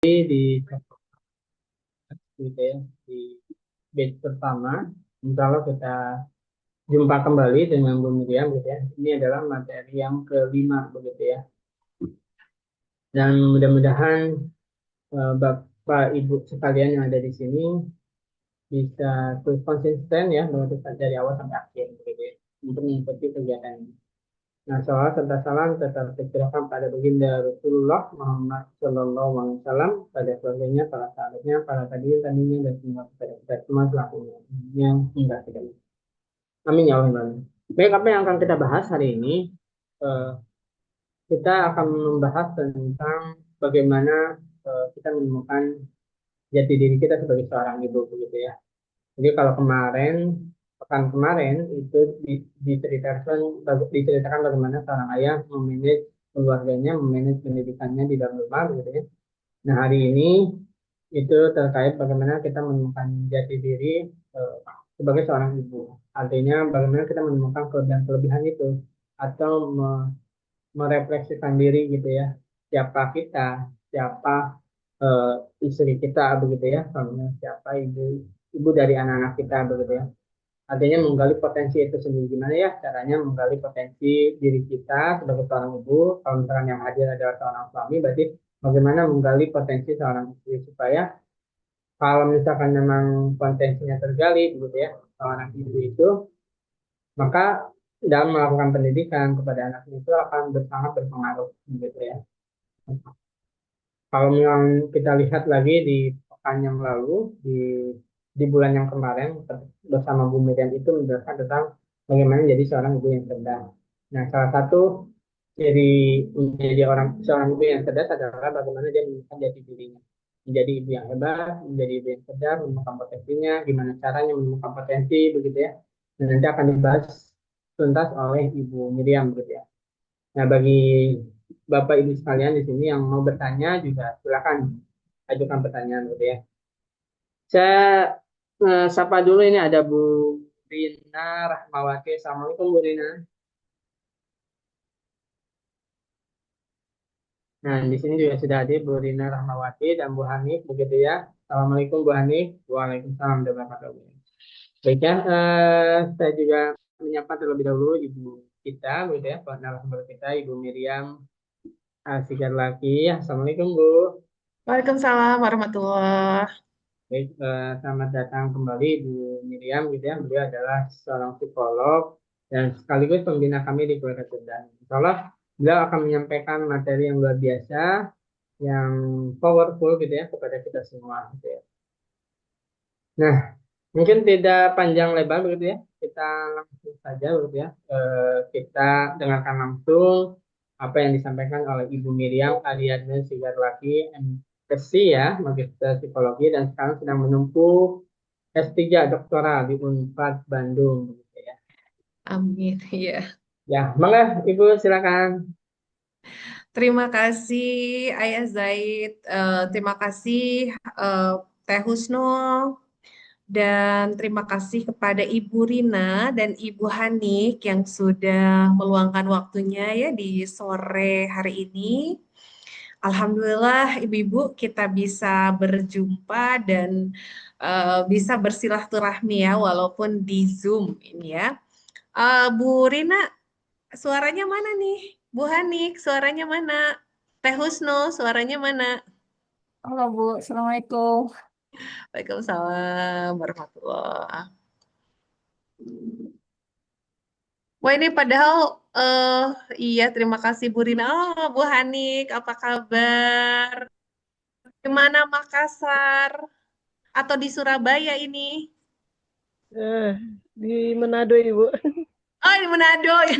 di gitu ya, di batch pertama. Insya Allah kita jumpa kembali dengan Bu Miriam gitu ya. Ini adalah materi yang kelima begitu ya. Dan mudah-mudahan Bapak Ibu sekalian yang ada di sini bisa terus konsisten ya mengikuti dari awal sampai akhir begitu ya, untuk mengikuti kegiatan ini. Nah, salawat serta salam tetap tercurahkan pada baginda Rasulullah Muhammad Sallallahu Alaihi Wasallam, pada keluarganya, para sahabatnya, para tabiin tadinya dan semua kepada kita semua pelakunya yang hingga kita. Amin ya Allah. Baik, apa yang akan kita bahas hari ini? Eh, kita akan membahas tentang bagaimana kita menemukan jati diri kita sebagai seorang ibu begitu ya. Jadi kalau kemarin, pekan kemarin itu diceritakan bagaimana seorang ayah memanage keluarganya, memanage pendidikannya di dalam rumah gitu ya. Nah, hari ini itu terkait bagaimana kita menemukan jati diri eh, sebagai seorang ibu. Artinya bagaimana kita menemukan kelebihan-kelebihan itu atau merefleksikan diri gitu ya. Siapa kita, siapa eh, istri kita begitu ya, suaminya siapa ibu ibu dari anak-anak kita begitu ya. Artinya menggali potensi itu sendiri. Gimana ya caranya menggali potensi diri kita sebagai seorang ibu. Kalau misalkan yang hadir adalah seorang suami, berarti bagaimana menggali potensi seorang istri supaya kalau misalkan memang potensinya tergali begitu ya, seorang ibu itu, maka dalam melakukan pendidikan kepada anaknya itu akan sangat berpengaruh gitu ya. Kalau memang kita lihat lagi di pekan yang lalu, di bulan yang kemarin bersama Bu Miriam itu menjelaskan tentang bagaimana jadi seorang ibu yang cerdas. Nah, salah satu ciri menjadi seorang ibu yang cerdas adalah bagaimana dia menemukan jati dirinya. Menjadi ibu yang hebat, menjadi ibu yang cerdas, menemukan potensinya, gimana caranya menemukan potensi begitu ya. Dan nanti akan dibahas tuntas oleh Ibu Miriam begitu ya. Nah, bagi Bapak Ibu sekalian di sini yang mau bertanya juga silakan ajukan pertanyaan gitu ya. Saya sapa dulu ini ada Bu Rina Rahmawati. Assalamualaikum Bu Rina. Nah, di sini juga sudah ada Bu Rina Rahmawati dan Bu Hanif begitu ya. Assalamualaikum Bu Hanif. Waalaikumsalam warahmatullahi wabarakatuh. Baik ya, saya juga menyapa terlebih dahulu Ibu kita, gitu ya, narasumber kita, Ibu Miriam Asigar Laki. Assalamualaikum Bu. Waalaikumsalam warahmatullah. Baik, selamat datang kembali Bu Miriam gitu ya. Beliau adalah seorang psikolog dan sekaligus pembina kami di Keluarga Cerdas. Insya Allah beliau akan menyampaikan materi yang luar biasa, yang powerful gitu ya kepada kita semua gitu ya. Nah, mungkin tidak panjang lebar begitu ya. Kita langsung saja begitu ya. Kita dengarkan langsung apa yang disampaikan oleh Ibu Miriam Ariadne Sigarlaki, MSc ya, Magister Psikologi dan sekarang sedang menempuh S3 doktoral di Unpad Bandung begitu ya. Amin. Ya. Ya, mangga Ibu silakan. Terima kasih Ayah Zaid. Terima kasih eh, Teh Husnul. Dan terima kasih kepada Ibu Rina dan Ibu Hanik yang sudah meluangkan waktunya ya di sore hari ini. Alhamdulillah Ibu-Ibu kita bisa berjumpa dan bisa bersilaturahmi ya walaupun di Zoom ini ya. Bu Rina, suaranya mana nih? Bu Hanik, suaranya mana? Teh Husno, suaranya mana? Halo Bu, Assalamualaikum. Waalaikumsalam warahmatullah. Wah ini padahal eh iya terima kasih Bu Rina. Oh Bu Hanik, apa kabar? Di mana Makassar atau di Surabaya ini? Eh, di Manado Ibu. Oh di Manado ya.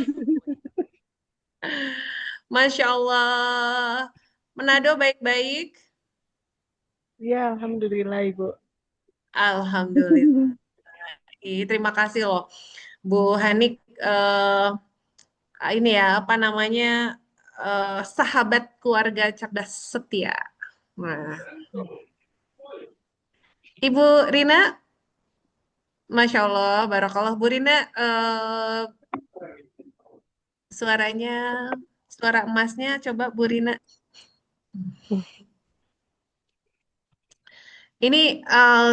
Masya Allah. Manado baik-baik. Ya, Alhamdulillah Ibu. Alhamdulillah. Terima kasih loh Bu Hanik. Ini ya apa namanya sahabat keluarga cerdas setia. Nah, Ibu Rina, Masya Allah, Barakallah. Bu Rina, suaranya, suara emasnya coba Bu Rina. Ini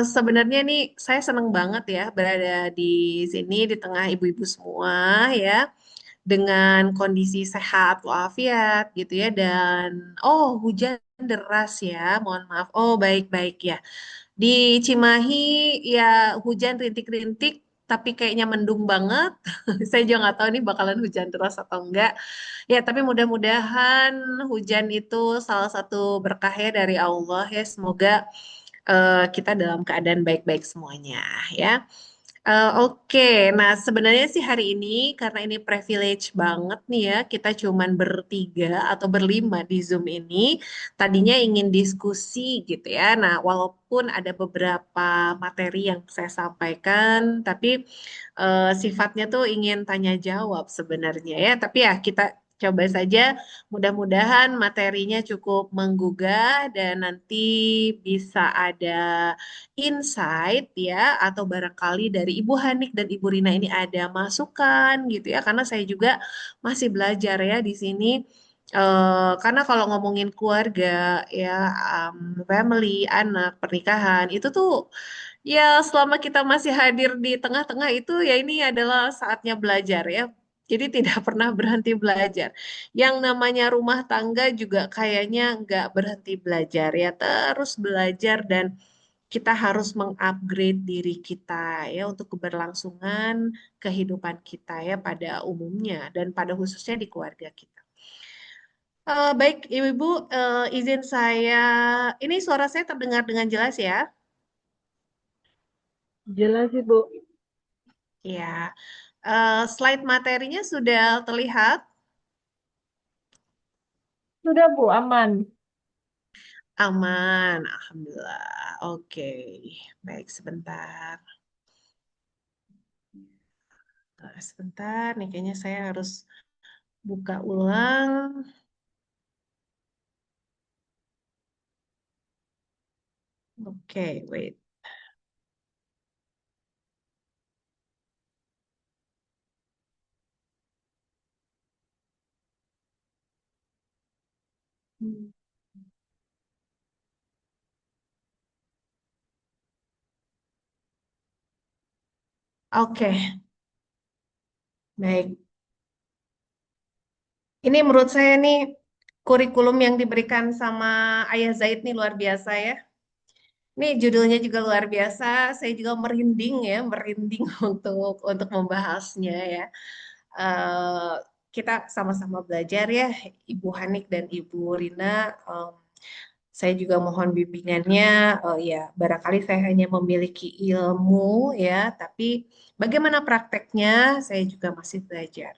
sebenarnya nih saya seneng banget ya berada di sini di tengah ibu-ibu semua ya dengan kondisi sehat walafiat gitu ya dan oh hujan deras ya mohon maaf oh baik-baik ya di Cimahi ya hujan rintik-rintik tapi kayaknya mendung banget saya juga nggak tahu nih bakalan hujan deras atau enggak ya tapi mudah-mudahan hujan itu salah satu berkahnya dari Allah ya semoga kita dalam keadaan baik-baik semuanya ya. Oke, nah sebenarnya sih hari ini karena ini privilege banget nih ya, kita cuman bertiga atau berlima di Zoom ini. Tadinya ingin diskusi gitu ya. Nah, walaupun ada beberapa materi yang saya sampaikan, tapi sifatnya tuh ingin tanya jawab sebenarnya ya. Tapi ya kita coba saja. Mudah-mudahan materinya cukup menggugah dan nanti bisa ada insight ya atau barangkali dari Ibu Hanik dan Ibu Rina ini ada masukan gitu ya karena saya juga masih belajar ya di sini. Karena kalau ngomongin keluarga ya family anak pernikahan itu tuh ya selama kita masih hadir di tengah-tengah itu ya ini adalah saatnya belajar ya. Jadi tidak pernah berhenti belajar. Yang namanya rumah tangga juga kayaknya nggak berhenti belajar ya, terus belajar dan kita harus mengupgrade diri kita ya untuk keberlangsungan kehidupan kita ya pada umumnya dan pada khususnya di keluarga kita. Baik, Ibu-ibu, izin saya, ini suara saya terdengar dengan jelas ya? Jelas sih, Bu. Ya, slide materinya sudah terlihat. Sudah, Bu, aman. Aman, Alhamdulillah. Oke, baik sebentar. Sebentar, nih kayaknya saya harus buka ulang. Oke, wait. Hmm. Oke, baik. Ini menurut saya nih kurikulum yang diberikan sama Ayah Zaid nih luar biasa ya. Ini judulnya juga luar biasa. Saya juga merinding ya, merinding untuk membahasnya ya. Eh, kita sama-sama belajar ya, Ibu Hanik dan Ibu Rina. Em, saya juga mohon bimbingannya. Ya, barangkali saya hanya memiliki ilmu ya, tapi bagaimana prakteknya saya juga masih belajar.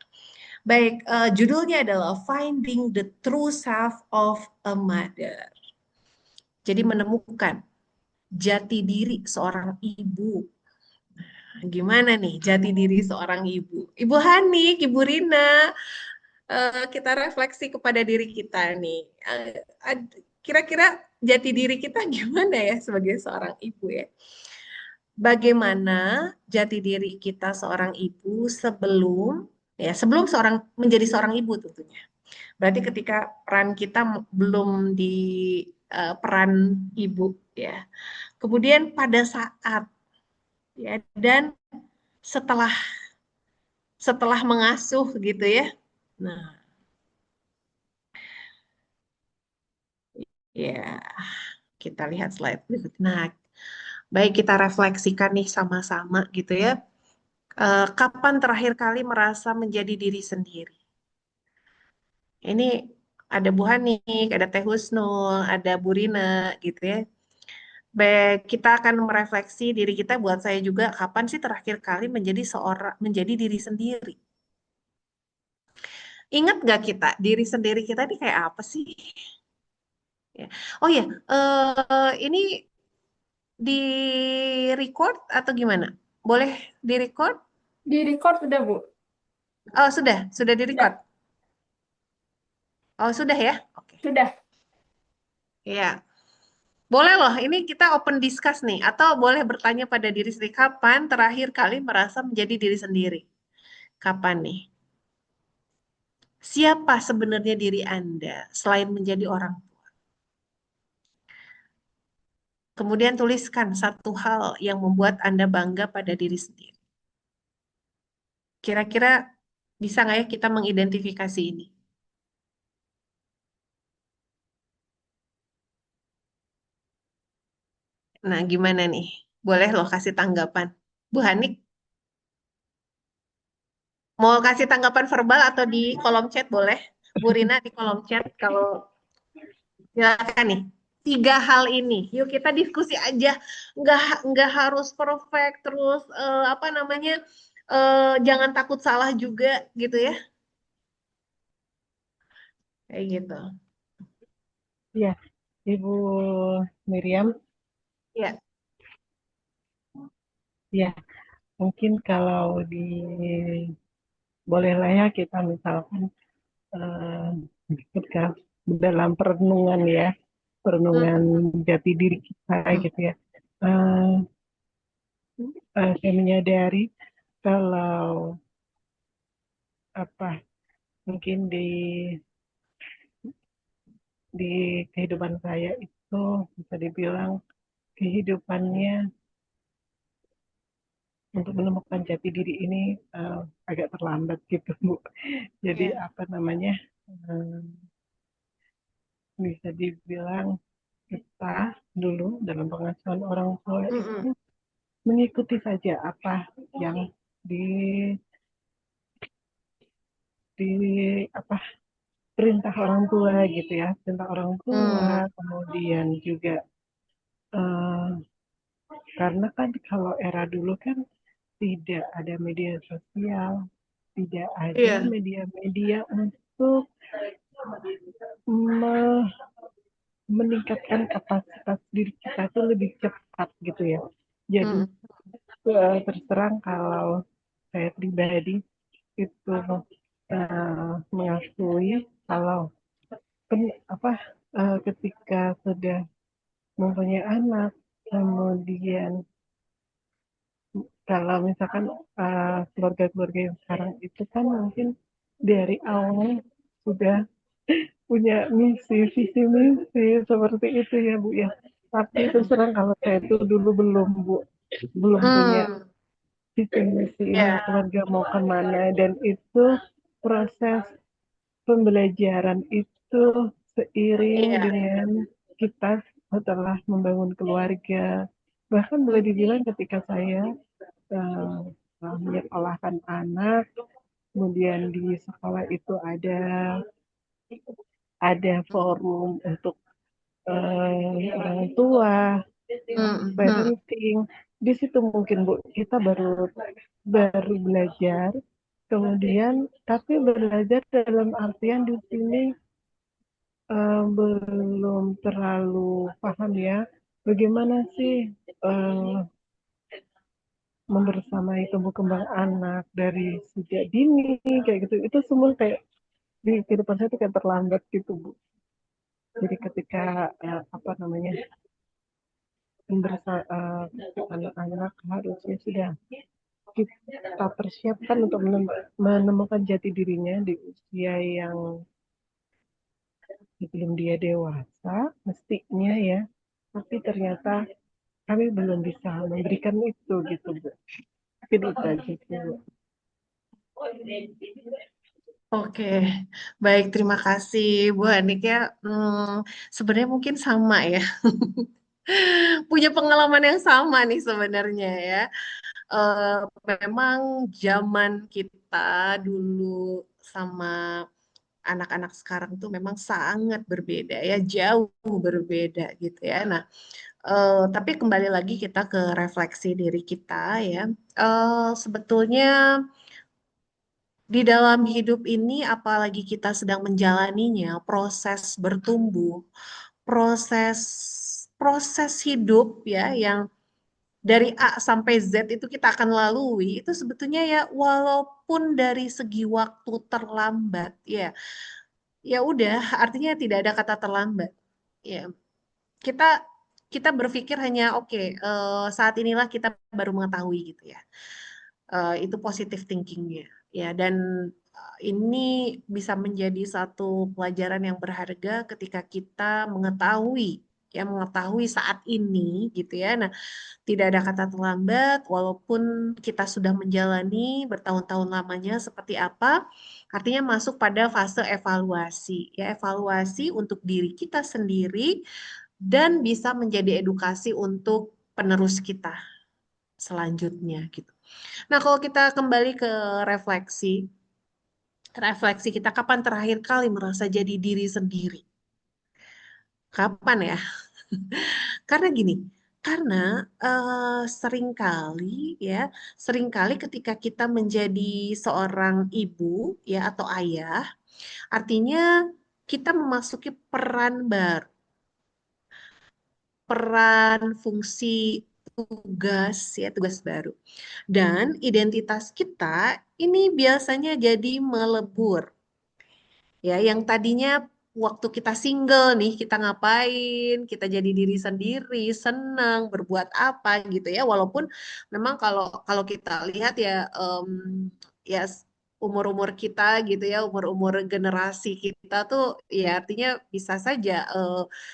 Baik, judulnya adalah Finding the True Self of a Mother. Jadi menemukan jati diri seorang ibu. Gimana nih jati diri seorang ibu? Ibu Hanik, Ibu Rina, kita refleksi kepada diri kita nih. Kira-kira jati diri kita gimana ya sebagai seorang ibu ya? Bagaimana jati diri kita seorang ibu sebelum seorang menjadi seorang ibu tentunya. Berarti ketika peran kita belum di peran ibu ya. Kemudian pada saat ya dan setelah setelah mengasuh gitu ya. Nah, ya kita lihat slide berikutnya. Nah, baik kita refleksikan nih sama-sama gitu ya. Kapan terakhir kali merasa menjadi diri sendiri? Ini ada Bu Hanik, ada Teh Husnul, ada Bu Rina gitu ya. Baik, kita akan merefleksi diri kita buat saya juga kapan sih terakhir kali menjadi diri sendiri. Ingat nggak kita diri sendiri kita ini kayak apa sih? Ya. Oh ya, ini di record atau gimana? Boleh di record? Di record sudah, Bu. Oh sudah di record. Sudah. Oh sudah ya? Oke. Sudah. Ya, boleh loh. Ini kita open discuss nih, atau boleh bertanya pada diri sendiri kapan terakhir kali merasa menjadi diri sendiri? Kapan nih? Siapa sebenarnya diri Anda selain menjadi orang tua? Kemudian tuliskan satu hal yang membuat Anda bangga pada diri sendiri. Kira-kira bisa nggak ya kita mengidentifikasi ini? Nah, gimana nih? Boleh loh kasih tanggapan. Bu Hanik, mau kasih tanggapan verbal atau di kolom chat boleh? Bu Rina di kolom chat kalau silakan nih. Tiga hal ini, yuk kita diskusi aja. Nggak harus perfect, terus apa namanya? Jangan takut salah juga gitu ya. Kayak gitu. Ya, Ibu Miriam, Ya. ya mungkin kalau bolehlah ya kita misalkan ketika dalam perenungan ya, perenungan Hmm. jati diri kita gitu ya. Eh, saya menyadari kalau apa mungkin di kehidupan saya itu bisa dibilang kehidupannya untuk menemukan jati diri ini agak terlambat gitu Bu. Jadi Ya. apa namanya eh, bisa dibilang kita dulu dalam pengasuhan orang tua itu Mm-mm. mengikuti saja apa yang di di apa perintah orang tua gitu ya, perintah orang tua, Hmm. kemudian juga eh, karena kan kalau era dulu kan tidak ada media sosial, tidak ada Iya. media-media untuk me- meningkatkan kapasitas diri kita itu lebih cepat gitu ya. Jadi Mm-mm. terserang kalau saya pribadi itu mengakui kalau apa ketika sudah mempunyai anak, kemudian kalau misalkan keluarga-keluarga yang sekarang itu kan mungkin dari awal sudah punya misi, visi misi seperti itu ya Bu ya. Tapi terus terang kalau saya itu dulu belum Bu, belum punya Hmm. visi misi ini Ya. keluarga mau kemana dan itu proses pembelajaran itu seiring Iya. dengan kita setelah membangun keluarga. Bahkan boleh Hmm. dibilang ketika saya uh, menyekolahkan anak, kemudian di sekolah itu ada forum untuk orang tua, Hmm. parenting. Di situ mungkin Bu kita baru baru belajar, kemudian tapi belajar dalam artian di sini belum terlalu paham ya bagaimana sih eh, membersamai tumbuh kembang anak dari sejak dini kayak gitu itu semua kayak di kehidupan saya itu kayak terlambat gitu Bu. Jadi ketika apa namanya anak-anak harusnya sudah kita persiapkan untuk menemukan jati dirinya di usia yang sebelum dia dewasa mestinya ya, tapi ternyata kami belum bisa memberikan itu gitu Bu. Mungkin itu aja sih Bu. Oke, baik. Terima kasih, Bu Hanik ya. Sebenarnya mungkin sama ya. Punya pengalaman yang sama nih sebenarnya ya. Eh, Memang zaman kita dulu sama anak-anak sekarang tuh memang sangat berbeda ya, jauh berbeda gitu ya. Nah, tapi kembali lagi kita ke refleksi diri kita ya. Sebetulnya di dalam hidup ini, apalagi kita sedang menjalaninya, proses bertumbuh, proses proses hidup ya, yang dari A sampai Z itu kita akan lalui, itu sebetulnya ya walaupun dari segi waktu terlambat, ya, ya udah, artinya tidak ada kata terlambat. Ya, kita kita berpikir hanya oke, saat inilah kita baru mengetahui gitu ya. Itu positive thinkingnya ya, dan ini bisa menjadi satu pelajaran yang berharga ketika kita mengetahui. ya mengetahui saat ini gitu ya. Nah, tidak ada kata terlambat, walaupun kita sudah menjalani bertahun-tahun lamanya seperti apa, artinya masuk pada fase evaluasi. Ya, evaluasi untuk diri kita sendiri dan bisa menjadi edukasi untuk penerus kita selanjutnya gitu. Nah, kalau kita kembali ke refleksi, refleksi kita kapan terakhir kali merasa jadi diri sendiri? Kapan ya? Karena gini, karena seringkali ya, seringkali ketika kita menjadi seorang ibu ya atau ayah, artinya kita memasuki peran baru, peran fungsi tugas ya, tugas baru. Dan identitas kita ini biasanya jadi melebur. Ya, yang tadinya waktu kita single nih, kita ngapain, kita jadi diri sendiri, senang, berbuat apa gitu ya. Walaupun memang kalau kalau kita lihat ya, ya umur-umur kita gitu ya, umur-umur generasi kita tuh ya artinya bisa saja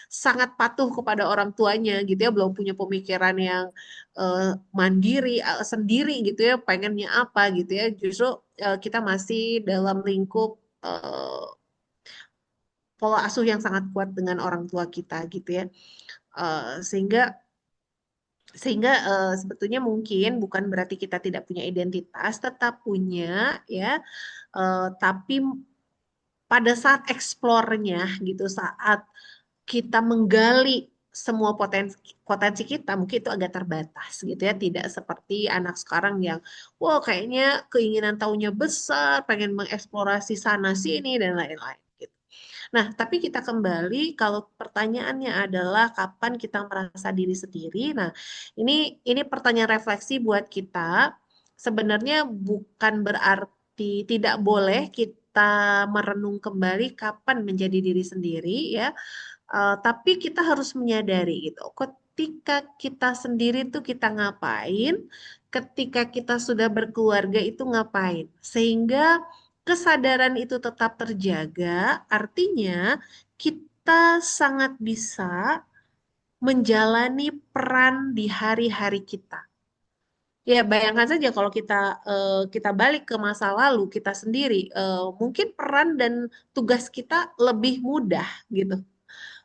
sangat patuh kepada orang tuanya gitu ya, belum punya pemikiran yang eh, mandiri, sendiri gitu ya, pengennya apa gitu ya. Justru kita masih dalam lingkup pola asuh yang sangat kuat dengan orang tua kita gitu ya. Sehingga sehingga sebetulnya mungkin bukan berarti kita tidak punya identitas, tetap punya ya. Tapi pada saat eksplornya gitu, saat kita menggali semua potensi potensi kita, mungkin itu agak terbatas gitu ya, tidak seperti anak sekarang yang wah kayaknya keinginan tahunya besar, pengen mengeksplorasi sana sini dan lain-lain gitu. Nah, tapi kita kembali kalau pertanyaannya adalah kapan kita merasa diri sendiri. Nah, ini pertanyaan refleksi buat kita. Sebenarnya bukan berarti tidak boleh kita merenung kembali kapan menjadi diri sendiri ya. Tapi kita harus menyadari gitu. Ketika kita sendiri tuh kita ngapain, ketika kita sudah berkeluarga itu ngapain. Sehingga kesadaran itu tetap terjaga, artinya kita sangat bisa menjalani peran di hari-hari kita. Ya, bayangkan saja kalau kita balik ke masa lalu kita sendiri, mungkin peran dan tugas kita lebih mudah gitu,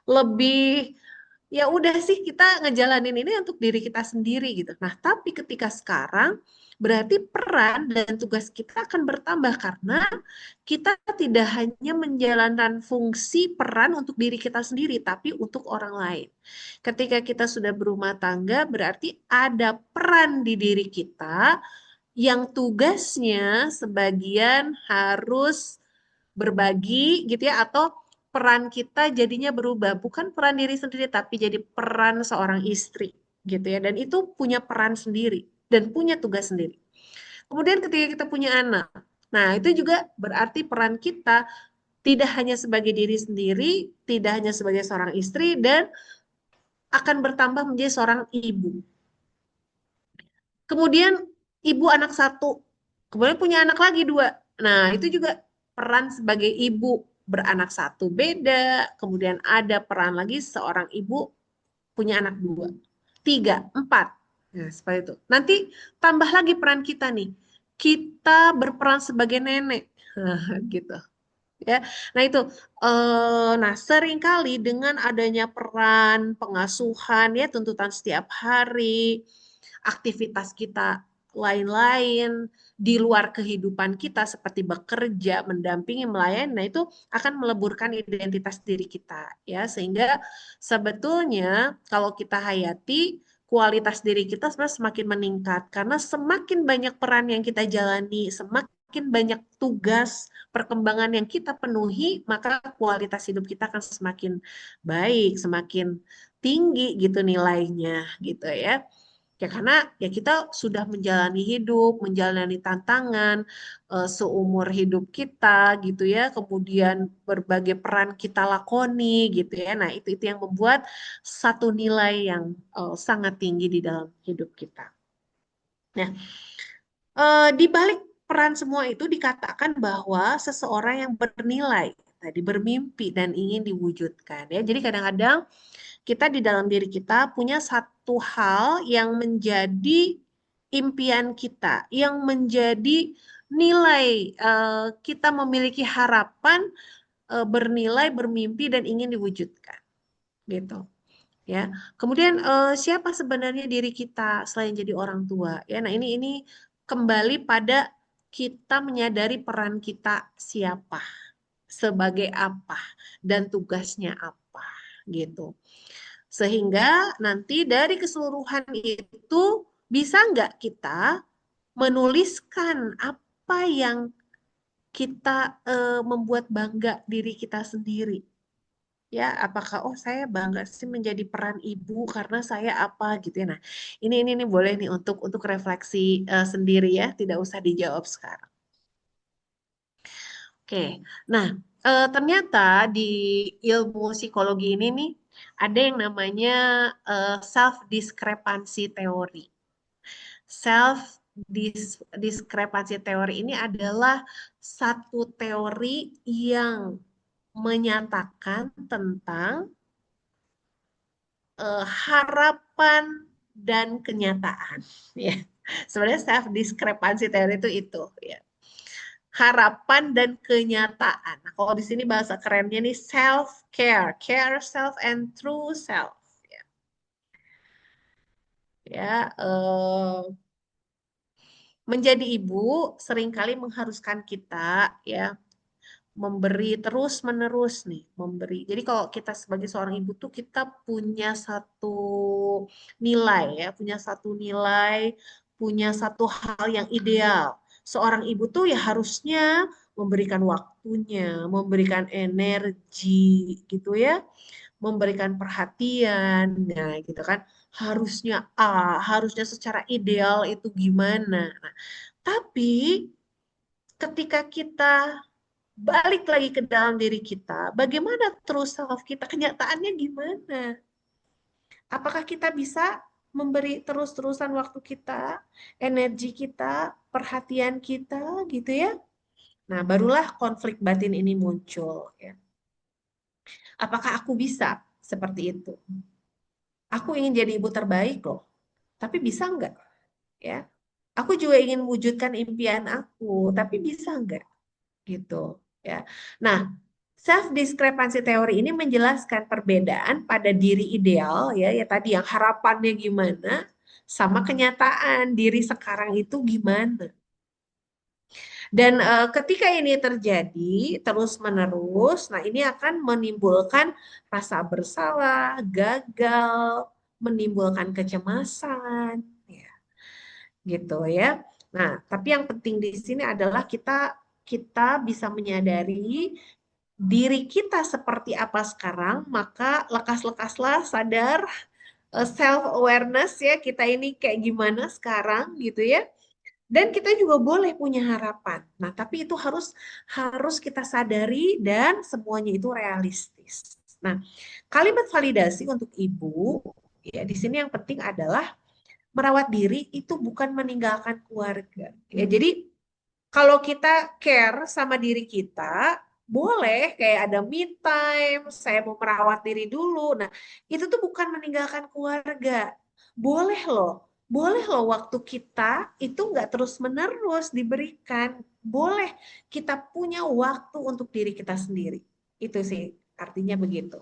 lebih ya udah sih kita ngejalanin ini untuk diri kita sendiri gitu. Nah, tapi ketika sekarang berarti peran dan tugas kita akan bertambah karena kita tidak hanya menjalankan fungsi peran untuk diri kita sendiri, tapi untuk orang lain. Ketika kita sudah berumah tangga, berarti ada peran di diri kita yang tugasnya sebagian harus berbagi gitu ya, atau peran kita jadinya berubah, bukan peran diri sendiri tapi jadi peran seorang istri gitu ya, dan itu punya peran sendiri dan punya tugas sendiri. Kemudian ketika kita punya anak, nah itu juga berarti peran kita tidak hanya sebagai diri sendiri, tidak hanya sebagai seorang istri, dan akan bertambah menjadi seorang ibu. Kemudian ibu anak satu, kemudian punya anak lagi dua. Nah, itu juga peran sebagai ibu beranak satu beda. Kemudian ada peran lagi seorang ibu punya anak dua, tiga, empat. Nah, seperti itu. Nanti tambah lagi peran kita nih. Kita berperan sebagai nenek. Gitu ya. Nah itu, nah seringkali dengan adanya peran pengasuhan ya, tuntutan setiap hari, aktivitas kita lain-lain di luar kehidupan kita seperti bekerja, mendampingi, melayani, nah itu akan meleburkan identitas diri kita ya, sehingga sebetulnya kalau kita hayati kualitas diri kita sebenarnya semakin meningkat karena semakin banyak peran yang kita jalani, semakin banyak tugas perkembangan yang kita penuhi, maka kualitas hidup kita akan semakin baik, semakin tinggi gitu nilainya gitu ya. Ya karena ya kita sudah menjalani hidup, menjalani tantangan seumur hidup kita gitu ya, kemudian berbagai peran kita lakoni gitu ya. Nah, itu yang membuat satu nilai yang sangat tinggi di dalam hidup kita. Nah, di balik peran semua itu dikatakan bahwa seseorang yang bernilai tadi bermimpi dan ingin diwujudkan ya. Jadi kadang-kadang kita di dalam diri kita punya satu hal yang menjadi impian kita, yang menjadi nilai kita memiliki harapan, bernilai, bermimpi dan ingin diwujudkan, gitu. Ya, kemudian siapa sebenarnya diri kita selain jadi orang tua? Ya, nah ini kembali pada kita menyadari peran kita siapa, sebagai apa, dan tugasnya apa, gitu. Sehingga nanti dari keseluruhan itu bisa nggak kita menuliskan apa yang kita membuat bangga diri kita sendiri. Ya, apakah saya bangga sih menjadi peran ibu karena saya apa gitu ya. Nah, ini boleh nih untuk refleksi sendiri ya, tidak usah dijawab sekarang. Oke. Nah, ternyata di ilmu psikologi ini nih ada yang namanya self discrepancy theory. Self discrepancy theory ini adalah satu teori yang menyatakan tentang harapan dan kenyataan, ya. Sebenarnya self discrepancy teori itu ya. Harapan dan kenyataan. Nah, kalau di sini bahasa kerennya nih self care, care self and true self, ya. Ya, menjadi ibu seringkali mengharuskan kita ya memberi terus menerus nih, memberi. Jadi kalau kita sebagai seorang ibu tuh kita punya satu nilai ya, punya satu hal yang ideal. Seorang ibu tuh ya harusnya memberikan waktunya, memberikan energi gitu ya, memberikan perhatian, nah gitu kan. Harusnya harusnya secara ideal itu gimana. Nah, tapi ketika kita balik lagi ke dalam diri kita, bagaimana terus self kita, kenyataannya gimana? Apakah kita bisa memberi terus-terusan waktu kita, energi kita, perhatian kita gitu ya? Nah, barulah konflik batin ini muncul ya. Apakah aku bisa seperti itu? Aku ingin jadi ibu terbaik loh, tapi bisa enggak ya? Aku juga ingin wujudkan impian aku, tapi bisa enggak? Gitu ya. Nah, self discrepancy teori ini menjelaskan perbedaan pada diri ideal ya, ya tadi yang harapannya gimana sama kenyataan diri sekarang itu gimana. Dan ketika ini terjadi terus-menerus, nah ini akan menimbulkan rasa bersalah, gagal, menimbulkan kecemasan, ya, gitu ya. Nah, tapi yang penting di sini adalah kita kita bisa menyadari diri kita seperti apa sekarang, maka lekas-lekaslah sadar, self awareness ya, kita ini kayak gimana sekarang gitu ya. Dan kita juga boleh punya harapan. Nah, tapi itu harus harus kita sadari dan semuanya itu realistis. Nah, kalimat validasi untuk ibu ya di sini yang penting adalah merawat diri itu bukan meninggalkan keluarga. Ya, jadi kalau kita care sama diri kita, boleh kayak ada me time, saya mau merawat diri dulu. Nah, itu tuh bukan meninggalkan keluarga. Boleh loh waktu kita itu nggak terus-menerus diberikan. Boleh kita punya waktu untuk diri kita sendiri. Itu sih artinya begitu.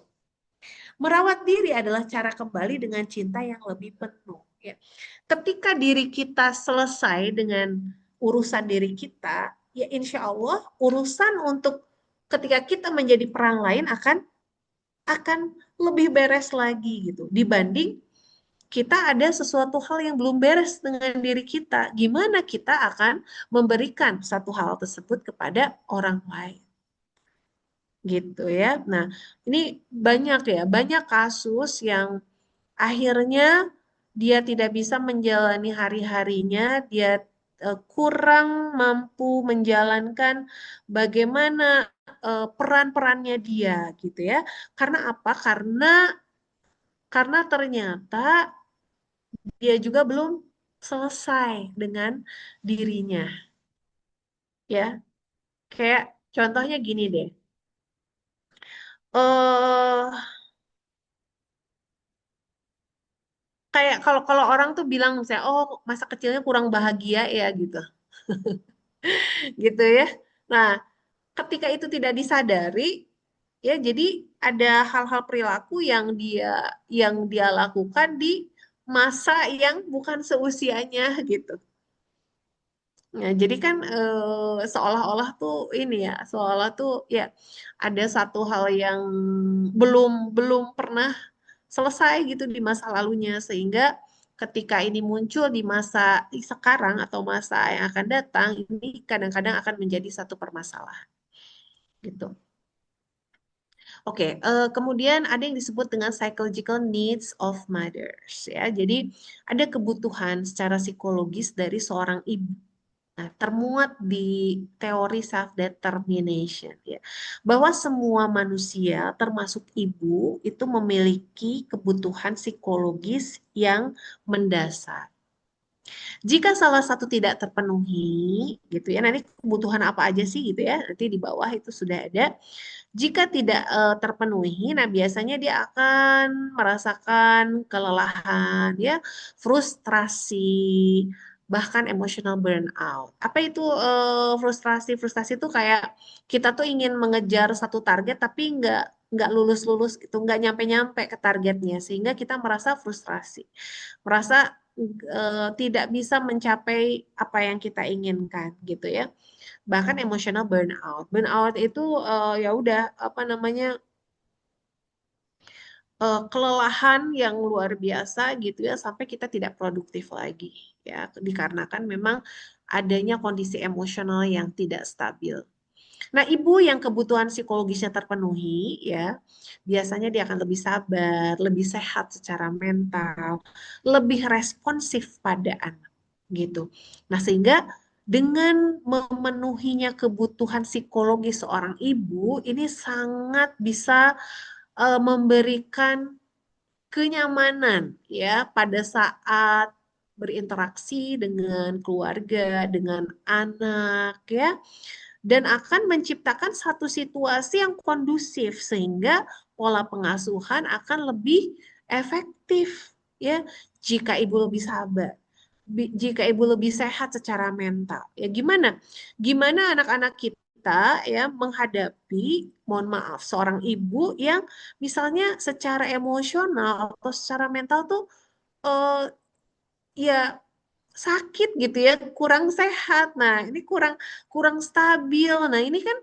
Merawat diri adalah cara kembali dengan cinta yang lebih penuh. Ya. Ketika diri kita selesai dengan urusan diri kita, ya insya Allah urusan untuk ketika kita menjadi peran lain akan lebih beres lagi gitu dibanding kita ada sesuatu hal yang belum beres dengan diri kita. Gimana kita akan memberikan satu hal tersebut kepada orang lain? Gitu ya. Nah, ini banyak kasus yang akhirnya dia tidak bisa menjalani hari-harinya, dia kurang mampu menjalankan bagaimana peran-perannya dia gitu ya. Karena apa? Karena ternyata dia juga belum selesai dengan dirinya ya. Kayak contohnya gini deh. Eh kayak kalau kalau orang tuh bilang misalnya, oh masa kecilnya kurang bahagia ya gitu, gitu ya. Nah, ketika itu tidak disadari, ya jadi ada hal-hal perilaku yang dia lakukan di masa yang bukan seusianya gitu. Ya, jadi kan seolah-olah tuh ini ya, seolah tuh ya ada satu hal yang belum belum pernah selesai gitu di masa lalunya, sehingga ketika ini muncul di masa sekarang atau masa yang akan datang, ini kadang-kadang akan menjadi satu permasalahan gitu. Oke, kemudian ada yang disebut dengan psychological needs of mothers ya. Jadi ada kebutuhan secara psikologis dari seorang ibu. Nah, termuat di teori self-determination ya, bahwa semua manusia termasuk ibu itu memiliki kebutuhan psikologis yang mendasar. Jika salah satu tidak terpenuhi gitu ya, nanti kebutuhan apa aja sih gitu ya, nanti di bawah itu sudah ada. Jika tidak terpenuhi, nah biasanya dia akan merasakan kelelahan, ya, frustrasi, bahkan emotional burnout. Apa itu frustrasi? Frustrasi itu kayak kita tuh ingin mengejar satu target tapi nggak lulus-lulus gitu, nggak nyampe-nyampe ke targetnya, sehingga kita merasa frustrasi, merasa tidak bisa mencapai apa yang kita inginkan gitu ya. Bahkan emotional burnout. Burnout itu ya udah apa namanya, kelelahan yang luar biasa gitu ya, sampai kita tidak produktif lagi ya, dikarenakan memang adanya kondisi emosional yang tidak stabil. Nah, ibu yang kebutuhan psikologisnya terpenuhi ya, biasanya dia akan lebih sabar, lebih sehat secara mental, lebih responsif pada anak gitu. Nah, sehingga dengan memenuhinya kebutuhan psikologis seorang ibu ini sangat bisa memberikan kenyamanan ya pada saat berinteraksi dengan keluarga, dengan anak ya, dan akan menciptakan satu situasi yang kondusif sehingga pola pengasuhan akan lebih efektif ya, jika ibu lebih sabar, jika ibu lebih sehat secara mental. Ya gimana? Gimana anak-anak kita ya menghadapi, mohon maaf, seorang ibu yang misalnya secara emosional atau secara mental tuh eh, ya sakit gitu ya, kurang sehat. Nah, ini kurang kurang stabil. Nah, ini kan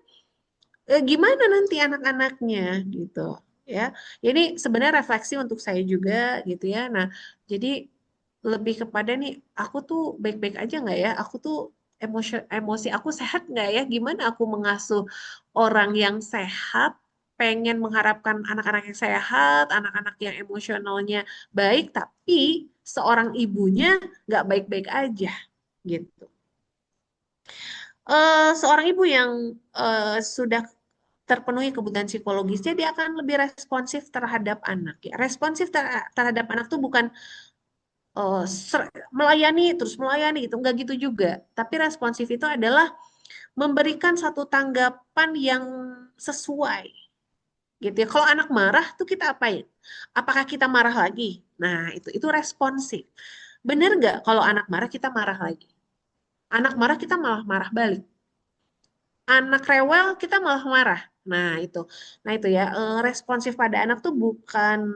gimana nanti anak-anaknya gitu ya. Ini sebenarnya refleksi untuk saya juga gitu ya. Nah, jadi lebih kepada nih, aku tuh baik-baik aja nggak ya? Aku tuh emosi aku sehat nggak ya? Gimana aku mengasuh orang yang sehat? Pengen mengharapkan anak-anak yang sehat, anak-anak yang emosionalnya baik, tapi seorang ibunya nggak baik-baik aja gitu. Seorang ibu yang sudah terpenuhi kebutuhan psikologisnya, dia akan lebih responsif terhadap anak ya. Responsif terhadap anak tuh bukan melayani terus melayani gitu, enggak gitu juga. Tapi responsif itu adalah memberikan satu tanggapan yang sesuai gitu ya. Kalau anak marah tuh kita apain? Apakah kita marah lagi? Nah, itu responsif. Bener nggak kalau anak marah kita marah lagi? Anak marah kita malah marah balik. Anak rewel kita malah marah. Nah, itu. Nah, itu ya, responsif pada anak tuh bukan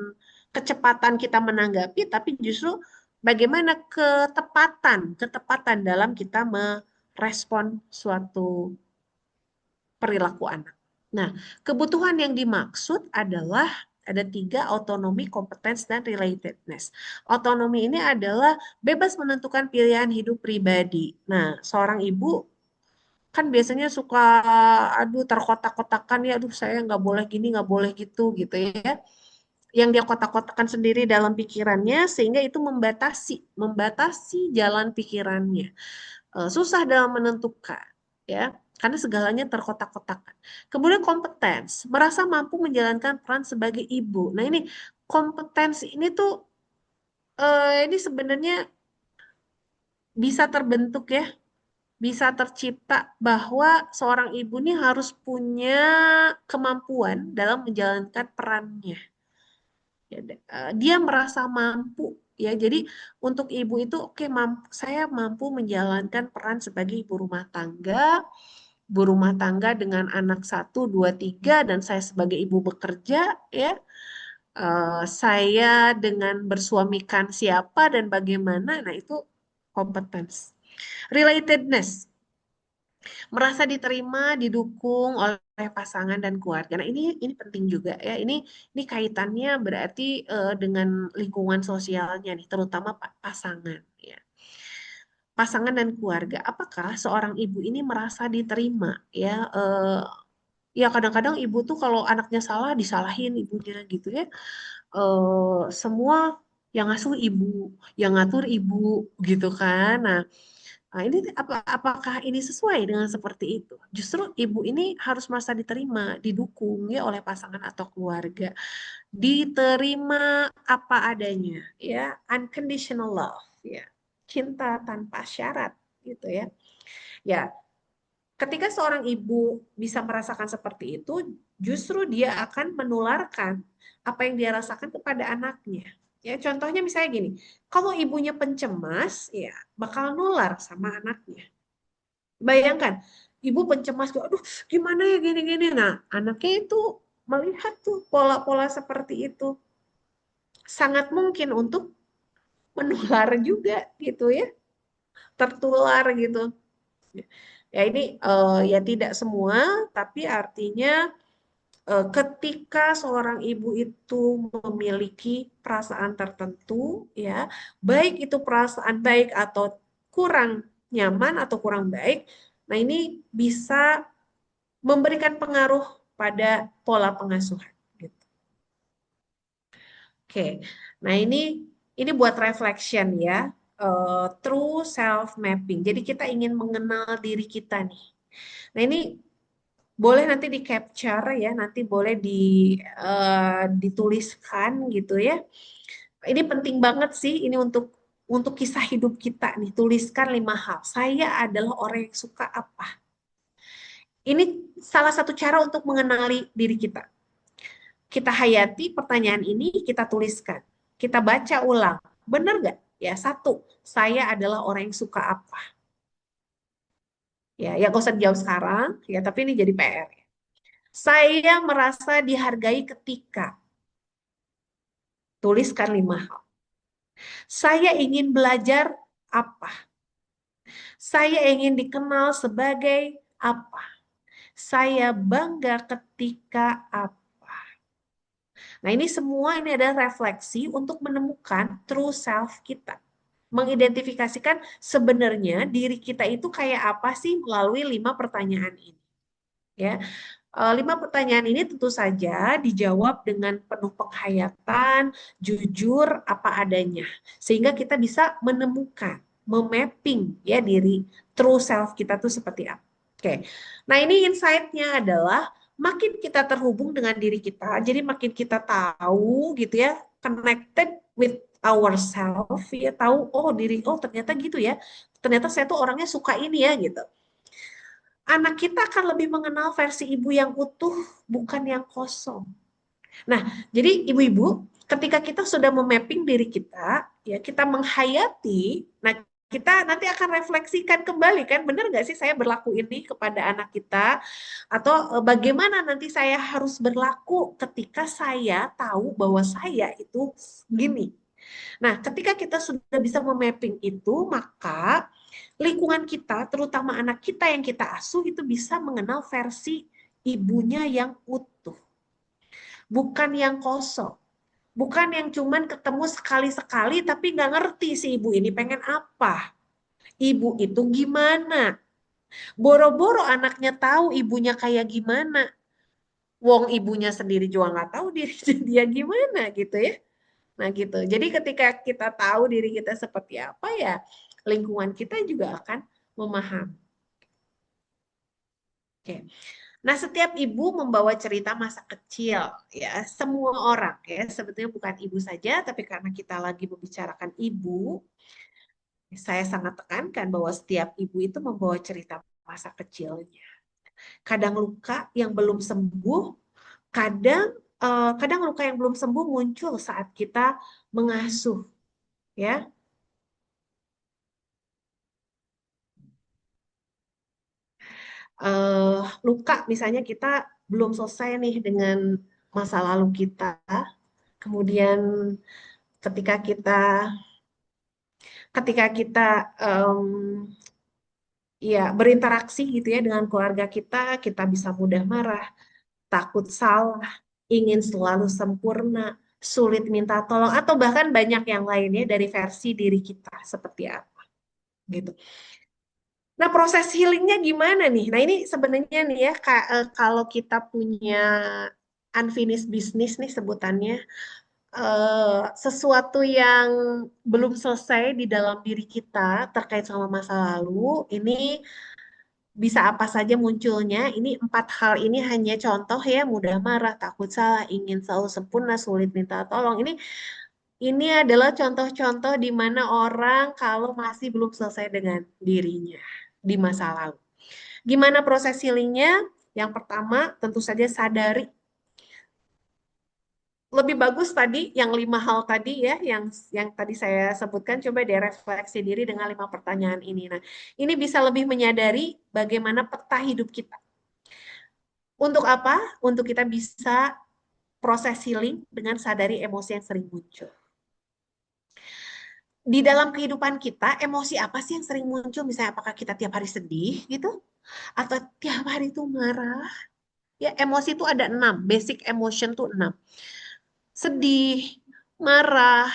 kecepatan kita menanggapi, tapi justru bagaimana ketepatan dalam kita merespon suatu perilaku anak. Nah, kebutuhan yang dimaksud adalah ada tiga: otonomi, kompetens, dan relatedness. Otonomi ini adalah bebas menentukan pilihan hidup pribadi. Nah, seorang ibu kan biasanya suka aduh terkotak-kotakan ya, aduh saya nggak boleh gini nggak boleh gitu gitu ya, yang dia kotak-kotakan sendiri dalam pikirannya, sehingga itu membatasi membatasi jalan pikirannya. Susah dalam menentukan ya, karena segalanya terkotak-kotakan. Kemudian kompetens, merasa mampu menjalankan peran sebagai ibu. Nah, ini kompetensi ini tuh ini sebenarnya bisa terbentuk ya, bisa tercipta, bahwa seorang ibu nih harus punya kemampuan dalam menjalankan perannya. Ya, dia merasa mampu ya. Jadi untuk ibu itu oke, saya mampu menjalankan peran sebagai ibu rumah tangga dengan anak satu, dua, tiga, dan saya sebagai ibu bekerja ya. Saya dengan bersuamikan siapa dan bagaimana, nah itu competence. Relatedness, merasa diterima, didukung oleh pasangan dan keluarga. Nah, ini penting juga ya. Ini kaitannya berarti dengan lingkungan sosialnya nih, terutama pasangan ya. Pasangan dan keluarga. Apakah seorang ibu ini merasa diterima ya? Ya kadang-kadang ibu tuh kalau anaknya salah disalahin ibunya gitu ya. Semua yang ngasuh ibu, yang ngatur ibu gitu kan. Nah, ini apakah ini sesuai dengan seperti itu? Justru ibu ini harus merasa diterima, didukung ya oleh pasangan atau keluarga, diterima apa adanya, ya, unconditional love, ya, cinta tanpa syarat, gitu ya. Ya, ketika seorang ibu bisa merasakan seperti itu, justru dia akan menularkan apa yang dia rasakan kepada anaknya. Ya, contohnya misalnya gini, kalau ibunya pencemas, ya bakal nular sama anaknya. Bayangkan, ibu pencemas, aduh gimana ya gini-gini. Nah, anaknya itu melihat tuh pola-pola seperti itu. Sangat mungkin untuk menular juga gitu ya, tertular gitu. Ya ini ya tidak semua, tapi artinya ketika seorang ibu itu memiliki perasaan tertentu, ya, baik itu perasaan baik atau kurang nyaman atau kurang baik, nah ini bisa memberikan pengaruh pada pola pengasuhan. Gitu. Oke, nah ini buat reflection ya, true self mapping. Jadi kita ingin mengenal diri kita nih. Nah ini boleh nanti di capture ya, nanti boleh dituliskan gitu ya. Ini penting banget sih, ini untuk kisah hidup kita nih. Tuliskan 5 hal. Saya adalah orang yang suka apa. Ini salah satu cara untuk mengenali diri kita. Kita hayati pertanyaan ini, kita tuliskan. Kita baca ulang. Benar nggak? Ya, 1, saya adalah orang yang suka apa. Ya gak usah dijawab sekarang, ya, tapi ini jadi PR. Saya merasa dihargai ketika. Tuliskan 5 hal. Saya ingin belajar apa? Saya ingin dikenal sebagai apa? Saya bangga ketika apa? Nah, ini semua ini adalah refleksi untuk menemukan true self kita. Mengidentifikasikan sebenarnya diri kita itu kayak apa sih melalui 5 pertanyaan ini. Ya, 5 pertanyaan ini tentu saja dijawab dengan penuh penghayatan, jujur, apa adanya. Sehingga kita bisa menemukan, memapping ya diri true self kita tuh seperti apa. Oke, nah ini insight-nya adalah makin kita terhubung dengan diri kita, jadi makin kita tahu gitu ya, connected with ourselves ya, tahu oh ternyata gitu ya, ternyata saya tuh orangnya suka ini ya gitu. Anak kita akan lebih mengenal versi ibu yang utuh, bukan yang kosong. Nah, jadi ibu-ibu, ketika kita sudah memapping diri kita, ya kita menghayati, nah kita nanti akan refleksikan kembali kan, benar nggak sih saya berlaku ini kepada anak kita, atau bagaimana nanti saya harus berlaku ketika saya tahu bahwa saya itu gini. Nah, ketika kita sudah bisa memapping itu, maka lingkungan kita, terutama anak kita yang kita asuh, itu bisa mengenal versi ibunya yang utuh. Bukan yang kosong. Bukan yang cuman ketemu sekali-sekali tapi nggak ngerti si ibu ini pengen apa. Ibu itu gimana? Boro-boro anaknya tahu ibunya kayak gimana. Wong ibunya sendiri juga nggak tahu diri dia gimana gitu ya. Nah gitu. Jadi ketika kita tahu diri kita seperti apa ya, lingkungan kita juga akan memahami. Oke. Nah, setiap ibu membawa cerita masa kecil ya. Semua orang ya, sebetulnya bukan ibu saja, tapi karena kita lagi membicarakan ibu, saya sangat tekankan bahwa setiap ibu itu membawa cerita masa kecilnya. Kadang luka yang belum sembuh, kadang kadang luka yang belum sembuh muncul saat kita mengasuh, ya. Luka misalnya kita belum selesai nih dengan masa lalu kita, kemudian ketika kita ketika kita em, ya berinteraksi gitu ya dengan keluarga kita, kita bisa mudah marah, takut salah, ingin selalu sempurna, sulit minta tolong, atau bahkan banyak yang lainnya dari versi diri kita seperti apa gitu. Nah, proses healingnya gimana nih? Nah, ini sebenarnya nih ya, kalau kita punya unfinished business nih sebutannya, sesuatu yang belum selesai di dalam diri kita terkait sama masa lalu, ini bisa apa saja munculnya. Ini 4 hal ini hanya contoh ya, mudah marah, takut salah, ingin selalu sempurna, sulit minta tolong. Ini adalah contoh-contoh di mana orang kalau masih belum selesai dengan dirinya di masa lalu. Gimana proses healingnya? Yang pertama, tentu saja sadari. Lebih bagus tadi yang 5 hal tadi ya, yang tadi saya sebutkan, coba deh refleksi diri dengan 5 pertanyaan ini. Nah, ini bisa lebih menyadari bagaimana peta hidup kita. Untuk apa? Untuk kita bisa proses healing dengan sadari emosi yang sering muncul. Di dalam kehidupan kita, emosi apa sih yang sering muncul? Misalnya apakah kita tiap hari sedih gitu? Atau tiap hari itu marah? Ya, emosi itu ada 6, basic emotion tuh 6. Sedih, marah,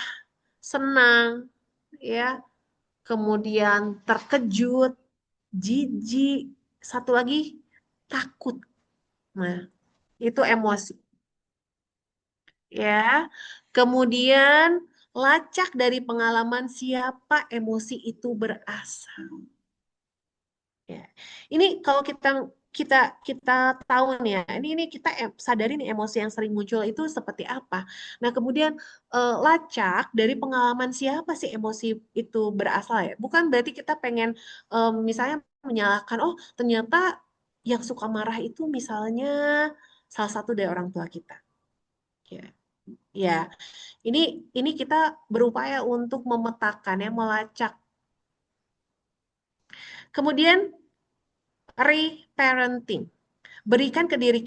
senang, ya, kemudian terkejut, jijik, satu lagi takut. Nah, itu emosi, ya. Kemudian lacak dari pengalaman siapa emosi itu berasal. Ya. Ini kalau kita kita kita tahu nih ya, ini kita sadari nih emosi yang sering muncul itu seperti apa. Nah, kemudian lacak dari pengalaman siapa sih emosi itu berasal ya. Bukan berarti kita pengen misalnya menyalahkan, oh ternyata yang suka marah itu misalnya salah satu dari orang tua kita. Ya, ya. Ini ini kita berupaya untuk memetakan ya, melacak. Kemudian reparenting. Berikan ke diri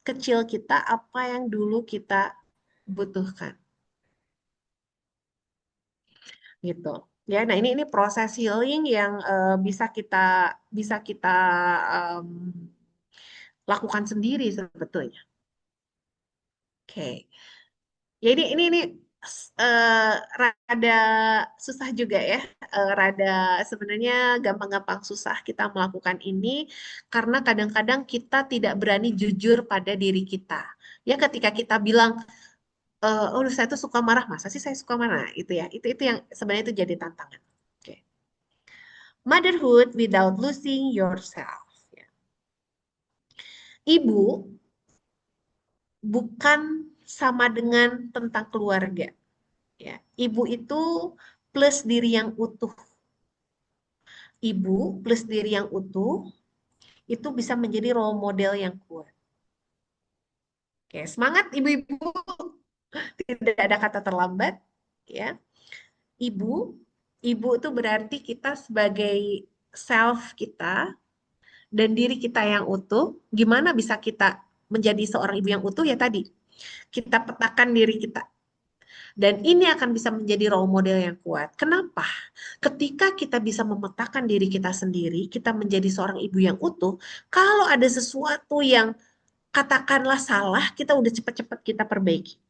kecil kita apa yang dulu kita butuhkan. Gitu. Ya, nah ini proses healing yang bisa kita em, lakukan sendiri sebetulnya. Oke. Ya ini eh, rada susah juga ya. Rada sebenarnya gampang-gampang susah kita melakukan ini karena kadang-kadang kita tidak berani jujur pada diri kita. Ya ketika kita bilang oh saya tuh suka marah, masa sih saya suka marah? Nah, itu ya, itu yang sebenarnya itu jadi tantangan. Oke. Motherhood without losing yourself. Ya. Ibu bukan sama dengan tentang keluarga. Ya. Ibu itu plus diri yang utuh. Ibu plus diri yang utuh itu bisa menjadi role model yang kuat. Oke, semangat ibu-ibu. Tidak ada kata terlambat. Ya, ibu, ibu itu berarti kita sebagai self kita dan diri kita yang utuh, gimana bisa kita menjadi seorang ibu yang utuh ya tadi. Kita petakan diri kita. Dan ini akan bisa menjadi role model yang kuat. Kenapa? Ketika kita bisa memetakan diri kita sendiri, kita menjadi seorang ibu yang utuh, kalau ada sesuatu yang katakanlah salah, kita udah cepat-cepat kita perbaiki.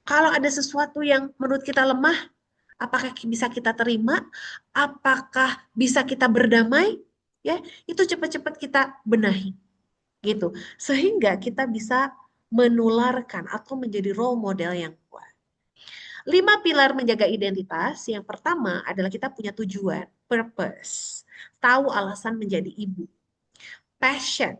Kalau ada sesuatu yang menurut kita lemah, apakah bisa kita terima? Apakah bisa kita berdamai? Ya, itu cepat-cepat kita benahi gitu. Sehingga kita bisa menularkan atau menjadi role model yang kuat. 5 pilar menjaga identitas. Yang pertama adalah kita punya tujuan, purpose. Tahu alasan menjadi ibu. Passion,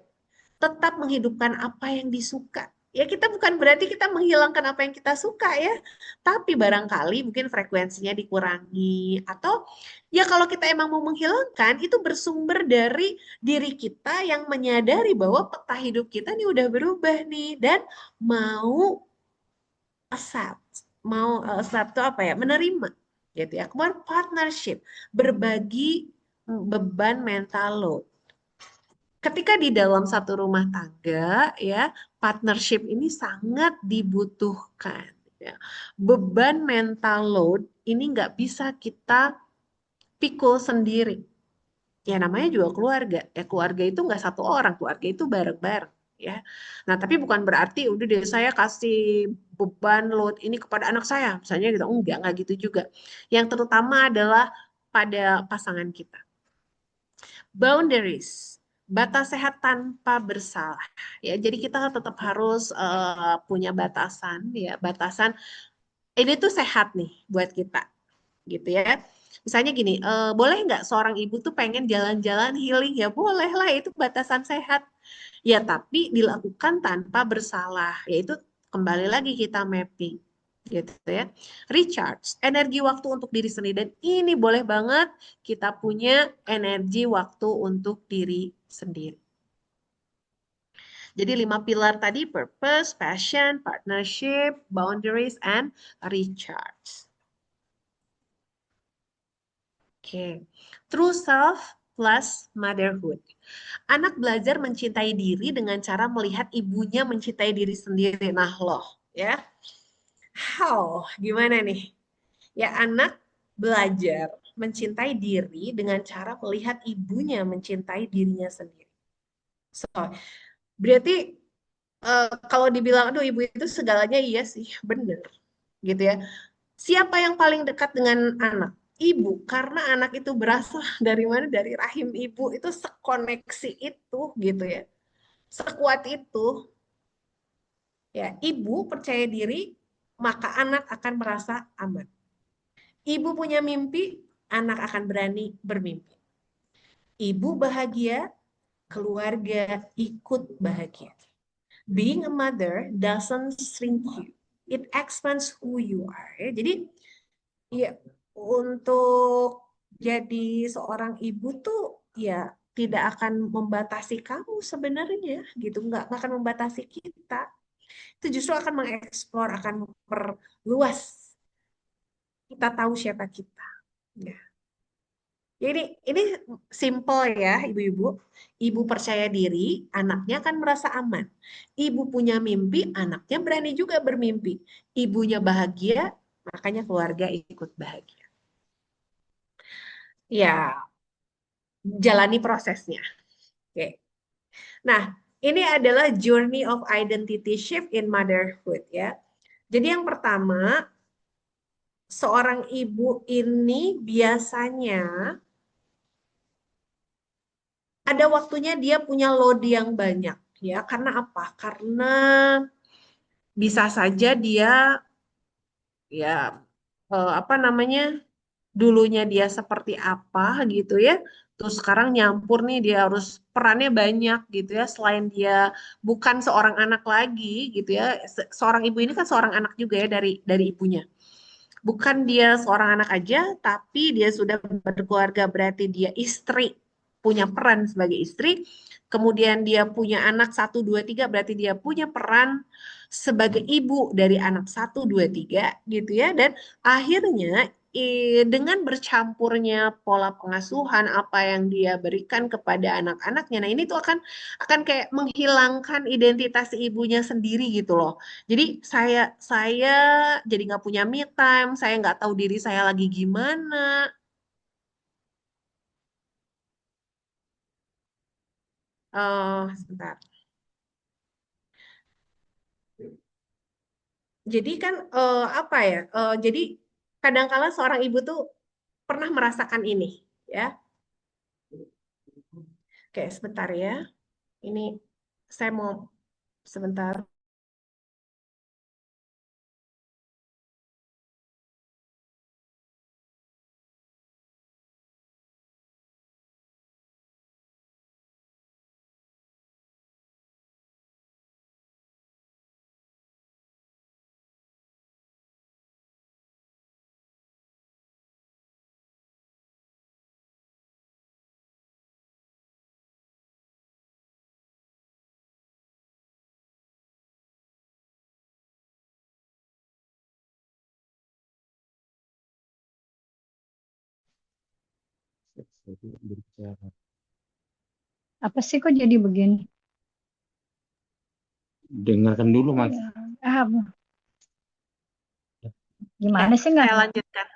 tetap menghidupkan apa yang disuka. Ya kita bukan berarti kita menghilangkan apa yang kita suka ya, tapi barangkali mungkin frekuensinya dikurangi atau ya kalau kita emang mau menghilangkan itu bersumber dari diri kita yang menyadari bahwa peta hidup kita nih udah berubah nih dan mau accept, mau accept itu apa ya? Menerima gitu ya. Kemudian partnership, berbagi beban mental load. Ketika di dalam satu rumah tangga ya, partnership ini sangat dibutuhkan ya. Beban mental load ini nggak bisa kita pikul sendiri. Ya namanya juga keluarga. Ya keluarga itu nggak satu orang, keluarga itu bareng-bareng ya. Nah, tapi bukan berarti udah deh saya kasih beban load ini kepada anak saya. Misalnya gitu, enggak gitu juga. Yang terutama adalah pada pasangan kita. Boundaries, batas sehat tanpa bersalah. Ya, jadi kita tetap harus punya batasan ya, batasan ini tuh sehat nih buat kita gitu ya. Misalnya gini, boleh nggak seorang ibu tuh pengen jalan-jalan healing? Ya boleh lah, itu batasan sehat. Ya tapi dilakukan tanpa bersalah, yaitu kembali lagi kita mapping gitu ya. Recharge, energi waktu untuk diri sendiri. Dan ini boleh banget kita punya energi waktu untuk diri sendiri. Jadi 5 pilar tadi, purpose, passion, partnership, boundaries, and recharge. Oke, true self plus motherhood. Anak belajar mencintai diri dengan cara melihat ibunya mencintai diri sendiri. Nah, loh, ya. How? Gimana nih? Ya, anak belajar mencintai diri dengan cara melihat ibunya mencintai dirinya sendiri. So, berarti kalau dibilang, aduh ibu itu segalanya, iya sih, bener. Gitu ya. Siapa yang paling dekat dengan anak? Ibu, karena anak itu berasal dari mana? Dari rahim ibu. Itu sekoneksi itu gitu ya. Sekuat itu. Ya, ibu percaya diri, maka anak akan merasa aman. Ibu punya mimpi, anak akan berani bermimpi. Ibu bahagia, keluarga ikut bahagia. Being a mother doesn't shrink you. It expands who you are. Ya, jadi ya untuk jadi seorang ibu tuh ya tidak akan membatasi kamu sebenarnya gitu, nggak akan membatasi kita. Itu justru akan mengeksplor, akan memperluas kita tahu siapa kita. Ya. Jadi ini simple ya ibu-ibu. Ibu percaya diri, anaknya akan merasa aman. Ibu punya mimpi, anaknya berani juga bermimpi. Ibunya bahagia, makanya keluarga ikut bahagia. Ya, jalani prosesnya. Oke. Nah, ini adalah journey of identity shift in motherhood ya. Jadi yang pertama, seorang ibu ini biasanya ada waktunya dia punya load yang banyak ya. Karena apa? Karena bisa saja dia ya apa namanya? Dulunya dia seperti apa gitu ya. Terus sekarang nyampur nih dia harus perannya banyak gitu ya. Selain dia bukan seorang anak lagi gitu ya. Seorang ibu ini kan seorang anak juga ya dari ibunya. Bukan dia seorang anak aja, tapi dia sudah berkeluarga berarti dia istri, punya peran sebagai istri. Kemudian dia punya anak satu, dua, tiga, berarti dia punya peran sebagai ibu dari anak satu, dua, tiga, gitu ya. Dan akhirnya dengan bercampurnya pola pengasuhan apa yang dia berikan kepada anak-anaknya, nah ini tuh akan kayak menghilangkan identitas si ibunya sendiri gitu loh. Jadi saya jadi nggak punya me time, saya nggak tahu diri saya lagi gimana. Sebentar. Jadi kan apa ya? Jadi kadangkala seorang ibu tuh pernah merasakan ini, ya. Oke, sebentar ya. Ini saya mau sebentar. Itu berbicara. Apa sih kok jadi begini? Dengarkan dulu, Mas. Ah, Ya, gimana sih nggak? saya lanjutkan.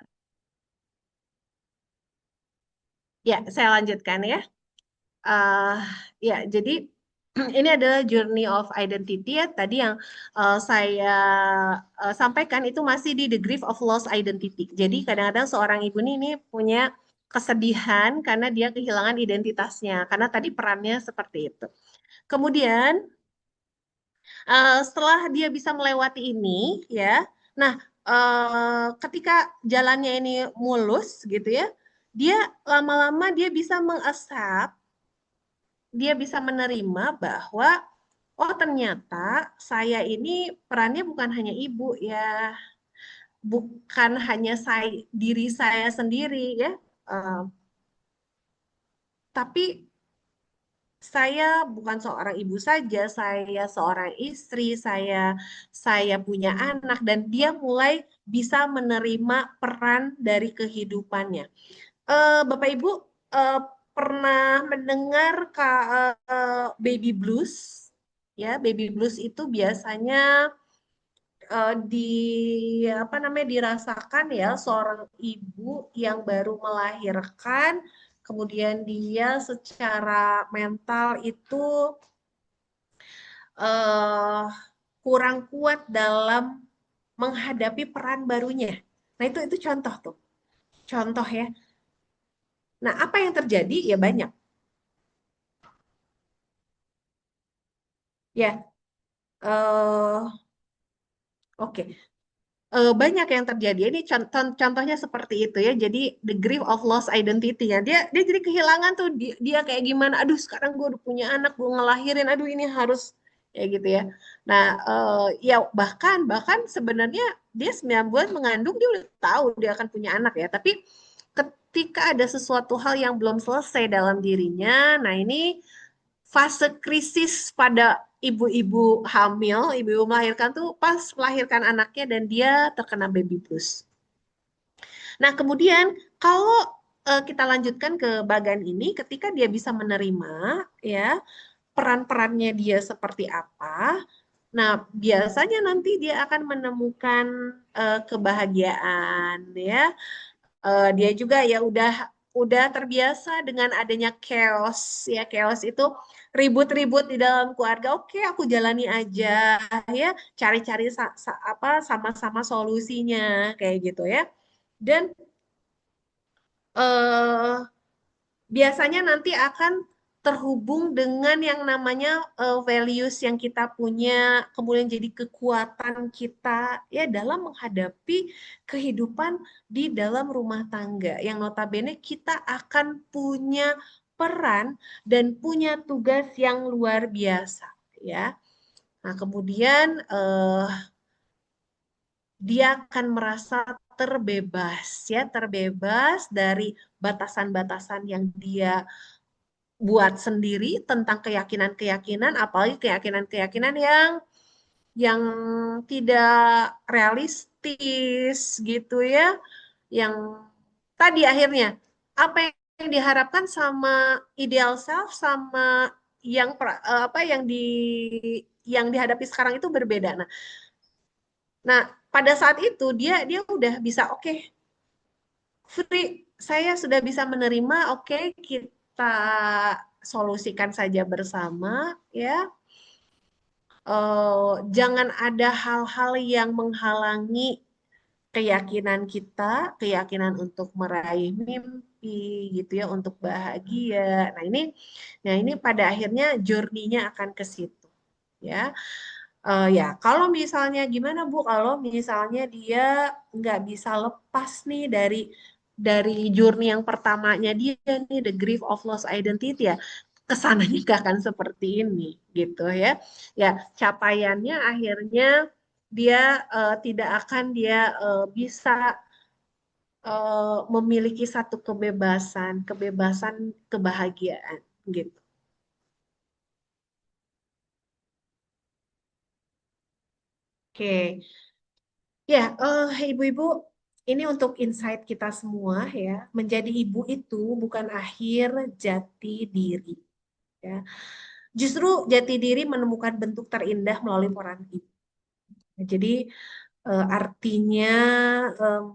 Ya, saya lanjutkan ya. Eh, ya, jadi ini adalah journey of identity ya. Tadi yang saya sampaikan itu masih di the grief of lost identity. Jadi kadang-kadang seorang ibu ini punya kesedihan karena dia kehilangan identitasnya. Karena tadi perannya seperti itu. Kemudian setelah dia bisa melewati ini, ya, nah ketika jalannya ini mulus gitu ya, dia lama-lama dia bisa mengaccept, dia bisa menerima bahwa oh ternyata saya ini perannya bukan hanya ibu ya, bukan hanya diri saya sendiri ya, Eh, tapi saya bukan seorang ibu saja, saya seorang istri, saya punya anak dan dia mulai bisa menerima peran dari kehidupannya. Bapak Ibu eh, pernah mendengar baby blues? Ya, baby blues itu biasanya di apa namanya dirasakan ya seorang ibu yang baru melahirkan, kemudian dia secara mental itu eh, kurang kuat dalam menghadapi peran barunya. Nah, itu contoh tuh. Contoh ya. Nah, apa yang terjadi? Ya banyak. Ya, oke. Banyak yang terjadi. Ini contohnya seperti itu ya. Jadi the grief of lost identity ya. Dia jadi kehilangan tuh dia kayak gimana. Aduh, sekarang gue udah punya anak, gue ngelahirin. Aduh, ini harus kayak gitu ya. Nah, ya bahkan sebenarnya dia 9 bulan mengandung dia udah tahu dia akan punya anak ya. Tapi ketika ada sesuatu hal yang belum selesai dalam dirinya, nah ini fase krisis pada ibu-ibu hamil, ibu-ibu melahirkan tuh pas melahirkan anaknya dan dia terkena baby blues. Nah, kemudian kalau kita lanjutkan ke bagian ini, ketika dia bisa menerima ya peran-perannya dia seperti apa, nah biasanya nanti dia akan menemukan kebahagiaan ya. Dia juga ya udah terbiasa dengan adanya chaos ya, chaos itu ribut-ribut di dalam keluarga. Oke, aku jalani aja ya, cari-cari apa sama-sama solusinya kayak gitu ya. Dan eh, biasanya nanti akan terhubung dengan yang namanya values yang kita punya, kemudian jadi kekuatan kita ya dalam menghadapi kehidupan di dalam rumah tangga yang notabene kita akan punya peran dan punya tugas yang luar biasa ya. Nah, kemudian dia akan merasa terbebas ya, terbebas dari batasan-batasan yang dia buat sendiri tentang keyakinan-keyakinan, apalagi keyakinan-keyakinan yang tidak realistis gitu ya, yang tadi akhirnya apa yang diharapkan sama ideal self sama apa yang dihadapi sekarang itu berbeda. Nah, pada saat itu dia udah bisa oke, free, saya sudah bisa menerima, oke, kita solusikan saja bersama ya. Jangan ada hal-hal yang menghalangi keyakinan kita, keyakinan untuk meraih mimpi gitu ya, untuk bahagia. Nah ini pada akhirnya journey-nya akan ke situ ya. Ya, kalau misalnya gimana Bu? Kalau misalnya dia nggak bisa lepas nih dari journey yang pertamanya dia nih, the grief of lost identity ya, kesananya nggak akan seperti ini gitu ya. Ya, capaiannya akhirnya dia tidak akan dia bisa memiliki satu kebebasan kebahagiaan gitu. Oke. Ya, ibu-ibu, ini untuk insight kita semua ya. Menjadi ibu itu bukan akhir jati diri ya. Justru jati diri menemukan bentuk terindah melalui peran ibu. Jadi artinya em,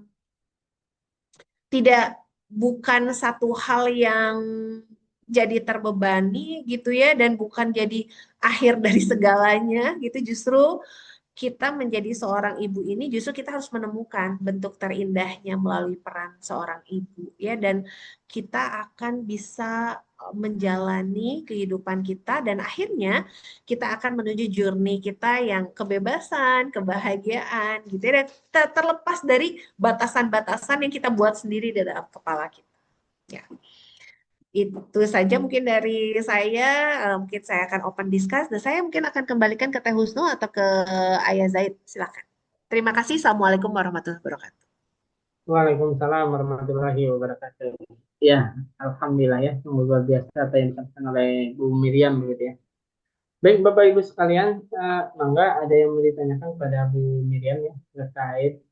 tidak bukan satu hal yang jadi terbebani gitu ya dan bukan jadi akhir dari segalanya gitu justru kita menjadi seorang ibu ini justru kita harus menemukan bentuk terindahnya melalui peran seorang ibu ya dan kita akan bisa menjalani kehidupan kita dan akhirnya kita akan menuju journey kita yang kebebasan, kebahagiaan gitu ya dan terlepas dari batasan-batasan yang kita buat sendiri di dalam kepala kita. Ya. Itu saja mungkin dari saya. Mungkin saya akan open discuss dan saya mungkin akan kembalikan ke Teh Husnu atau ke Ayah Zaid. Silakan. Terima kasih. Assalamualaikum warahmatullahi wabarakatuh. Waalaikumsalam warahmatullahi wabarakatuh. Ya, alhamdulillah ya, sungguh luar biasa apa yang disampaikan oleh Bu Miriam begitu ya. Baik Bapak Ibu sekalian, mangga ada yang mau ditanyakan kepada Bu Miriam ya terkait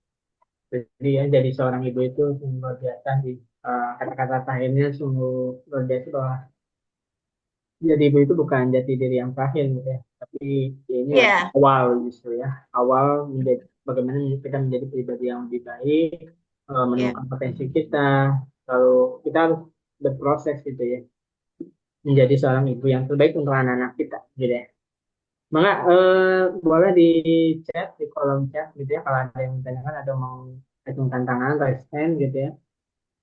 jadi seorang ibu itu sungguh luar biasa di kata-kata terakhirnya sungguh luar biasa bahwa jadi ibu itu bukan jati diri yang terakhir gitu ya, tapi ini Ya, awal justru ya, awal menjadi bagaimana kita menjadi pribadi yang lebih baik, ya. menemukan potensi kita, lalu kita harus berproses gitu ya, menjadi seorang ibu yang terbaik untuk anak-anak kita gitu ya. Maka boleh di chat di kolom chat gitu ya kalau ada yang ditanyakan atau mau acungkan tangan, raise hand gitu ya,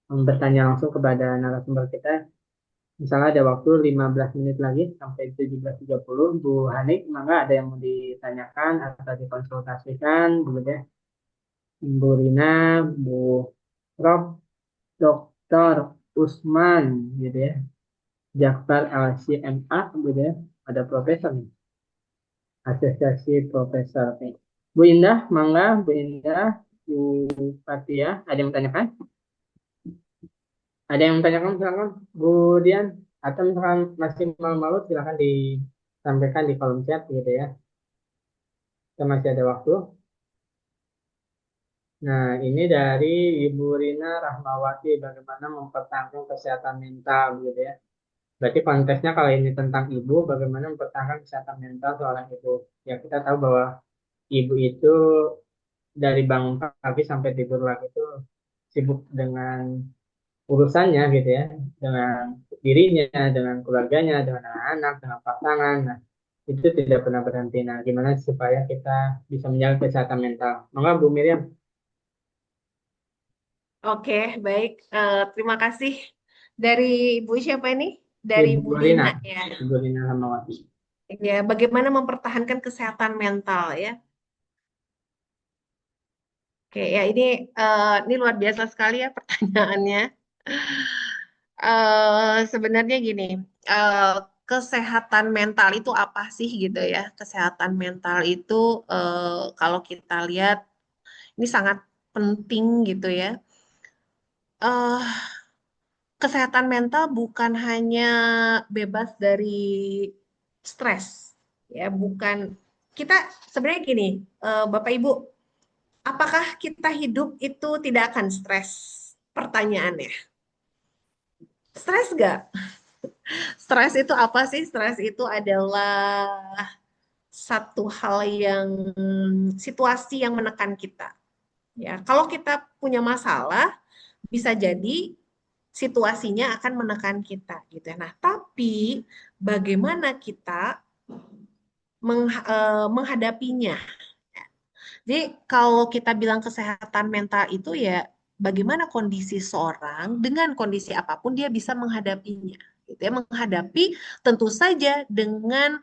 bertanya langsung kepada narasumber kita. Misalnya ada waktu 15 menit lagi sampai 17.30, Bu Hanik, maka ada yang mau ditanyakan atau dikonsultasikan, begitu ya. Bu Rina, Bu Prof, Dokter Usman, gitu ya. Jakbar LCMA, gitu ya. Ada profesor nih, asosiasi profesor nih. Bu Indah, mangga, Bu Indah, Bu Fatia, ada yang menanyakan? Ada yang menanyakan, silakan. Bu Dian, atau misalkan masih malu-malu, silakan disampaikan di kolom chat gitu ya. Kita masih ada waktu. Nah, ini dari Ibu Rina Rahmawati, bagaimana mempertahankan kesehatan mental gitu ya. Berarti konteksnya kalau ini tentang ibu, bagaimana mempertahankan kesehatan mental seorang ibu. Ya, kita tahu bahwa ibu itu dari bangun pagi sampai tidur lagi itu sibuk dengan urusannya gitu ya, dengan dirinya, dengan keluarganya, dengan anak-anak, dengan pasangan. Nah, itu tidak pernah berhenti. Nah, gimana supaya kita bisa menjaga kesehatan mental? Maka Bu Miriam, Oke, baik. Terima kasih. Dari Ibu siapa ini? Dari Ibu Bu Rina, Rina ya. Ibu Rina Rahmawati. Ya, bagaimana mempertahankan kesehatan mental ya. Oke, ya ini luar biasa sekali ya pertanyaannya. Sebenarnya gini, eh, kesehatan mental itu apa sih gitu ya? Kesehatan mental itu kalau kita lihat ini sangat penting gitu ya. eh Kesehatan mental bukan hanya bebas dari stres, ya bukan kita sebenarnya gini, Bapak Ibu, apakah kita hidup itu tidak akan stres? Pertanyaannya, stres nggak? Stres itu apa sih? Stres itu adalah satu hal yang situasi yang menekan kita. Ya, kalau kita punya masalah, bisa jadi situasinya akan menekan kita gitu ya. Nah, tapi bagaimana kita menghadapinya? Jadi kalau kita bilang kesehatan mental itu ya bagaimana kondisi seorang dengan kondisi apapun dia bisa menghadapinya. Gitu ya, menghadapi tentu saja dengan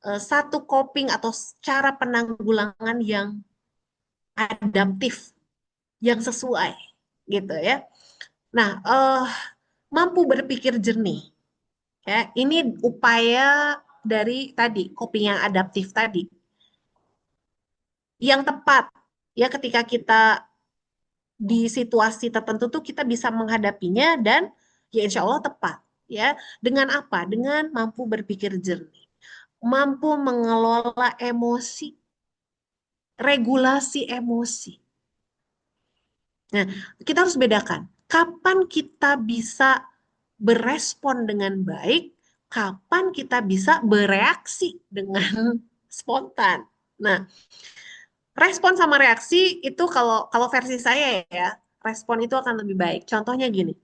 satu coping atau cara penanggulangan yang adaptif, yang sesuai gitu ya. Nah, mampu berpikir jernih. Ya, ini upaya dari tadi coping yang adaptif tadi, yang tepat. Ya, ketika kita di situasi tertentu tuh kita bisa menghadapinya dan ya insya Allah tepat. Ya, dengan apa? Dengan mampu berpikir jernih, mampu mengelola emosi, regulasi emosi. Nah, kita harus bedakan kapan kita bisa berespon dengan baik, kapan kita bisa bereaksi dengan spontan. Nah, respon sama reaksi itu kalau kalau versi saya ya, respon itu akan lebih baik. Contohnya gini,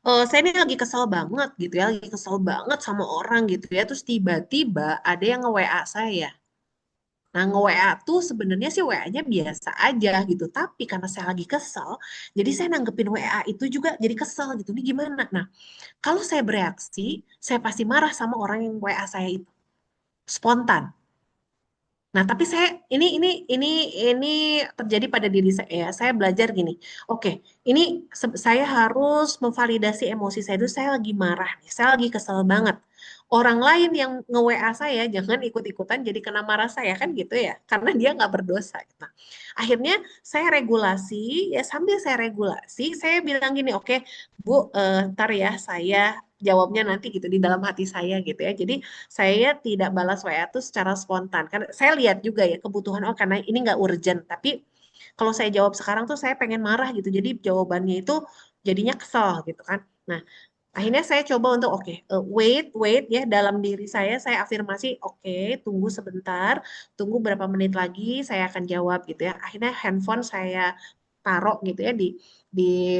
saya ini lagi kesel banget gitu ya, lagi kesel banget sama orang gitu ya, terus tiba-tiba ada yang nge-WA saya. Nah, nge-WA tuh sebenarnya sih WA-nya biasa aja gitu, tapi karena saya lagi kesel, jadi saya nanggepin WA itu juga jadi kesel gitu. Ini gimana? Nah, kalau saya bereaksi, saya pasti marah sama orang yang WA saya itu. Spontan. Nah, tapi saya ini terjadi pada diri saya ya. Saya belajar gini. Oke, ini saya harus memvalidasi emosi saya itu. Saya lagi marah nih. Saya lagi kesel banget. Orang lain yang nge-WA saya jangan ikut-ikutan jadi kena marah saya kan gitu ya. Karena dia nggak berdosa. Nah, akhirnya saya regulasi ya sambil saya regulasi, saya bilang gini, oke, Bu, ntar ya saya jawabnya nanti gitu di dalam hati saya gitu ya. Jadi saya tidak balas WA tuh secara spontan. Karena saya lihat juga ya kebutuhan oh karena ini nggak urgent. Tapi kalau saya jawab sekarang tuh saya pengen marah gitu. Jadi jawabannya itu jadinya kesel gitu kan. Nah, akhirnya saya coba untuk oke, wait ya dalam diri saya afirmasi oke, tunggu sebentar, tunggu berapa menit lagi saya akan jawab gitu ya. Akhirnya handphone saya taruh gitu ya di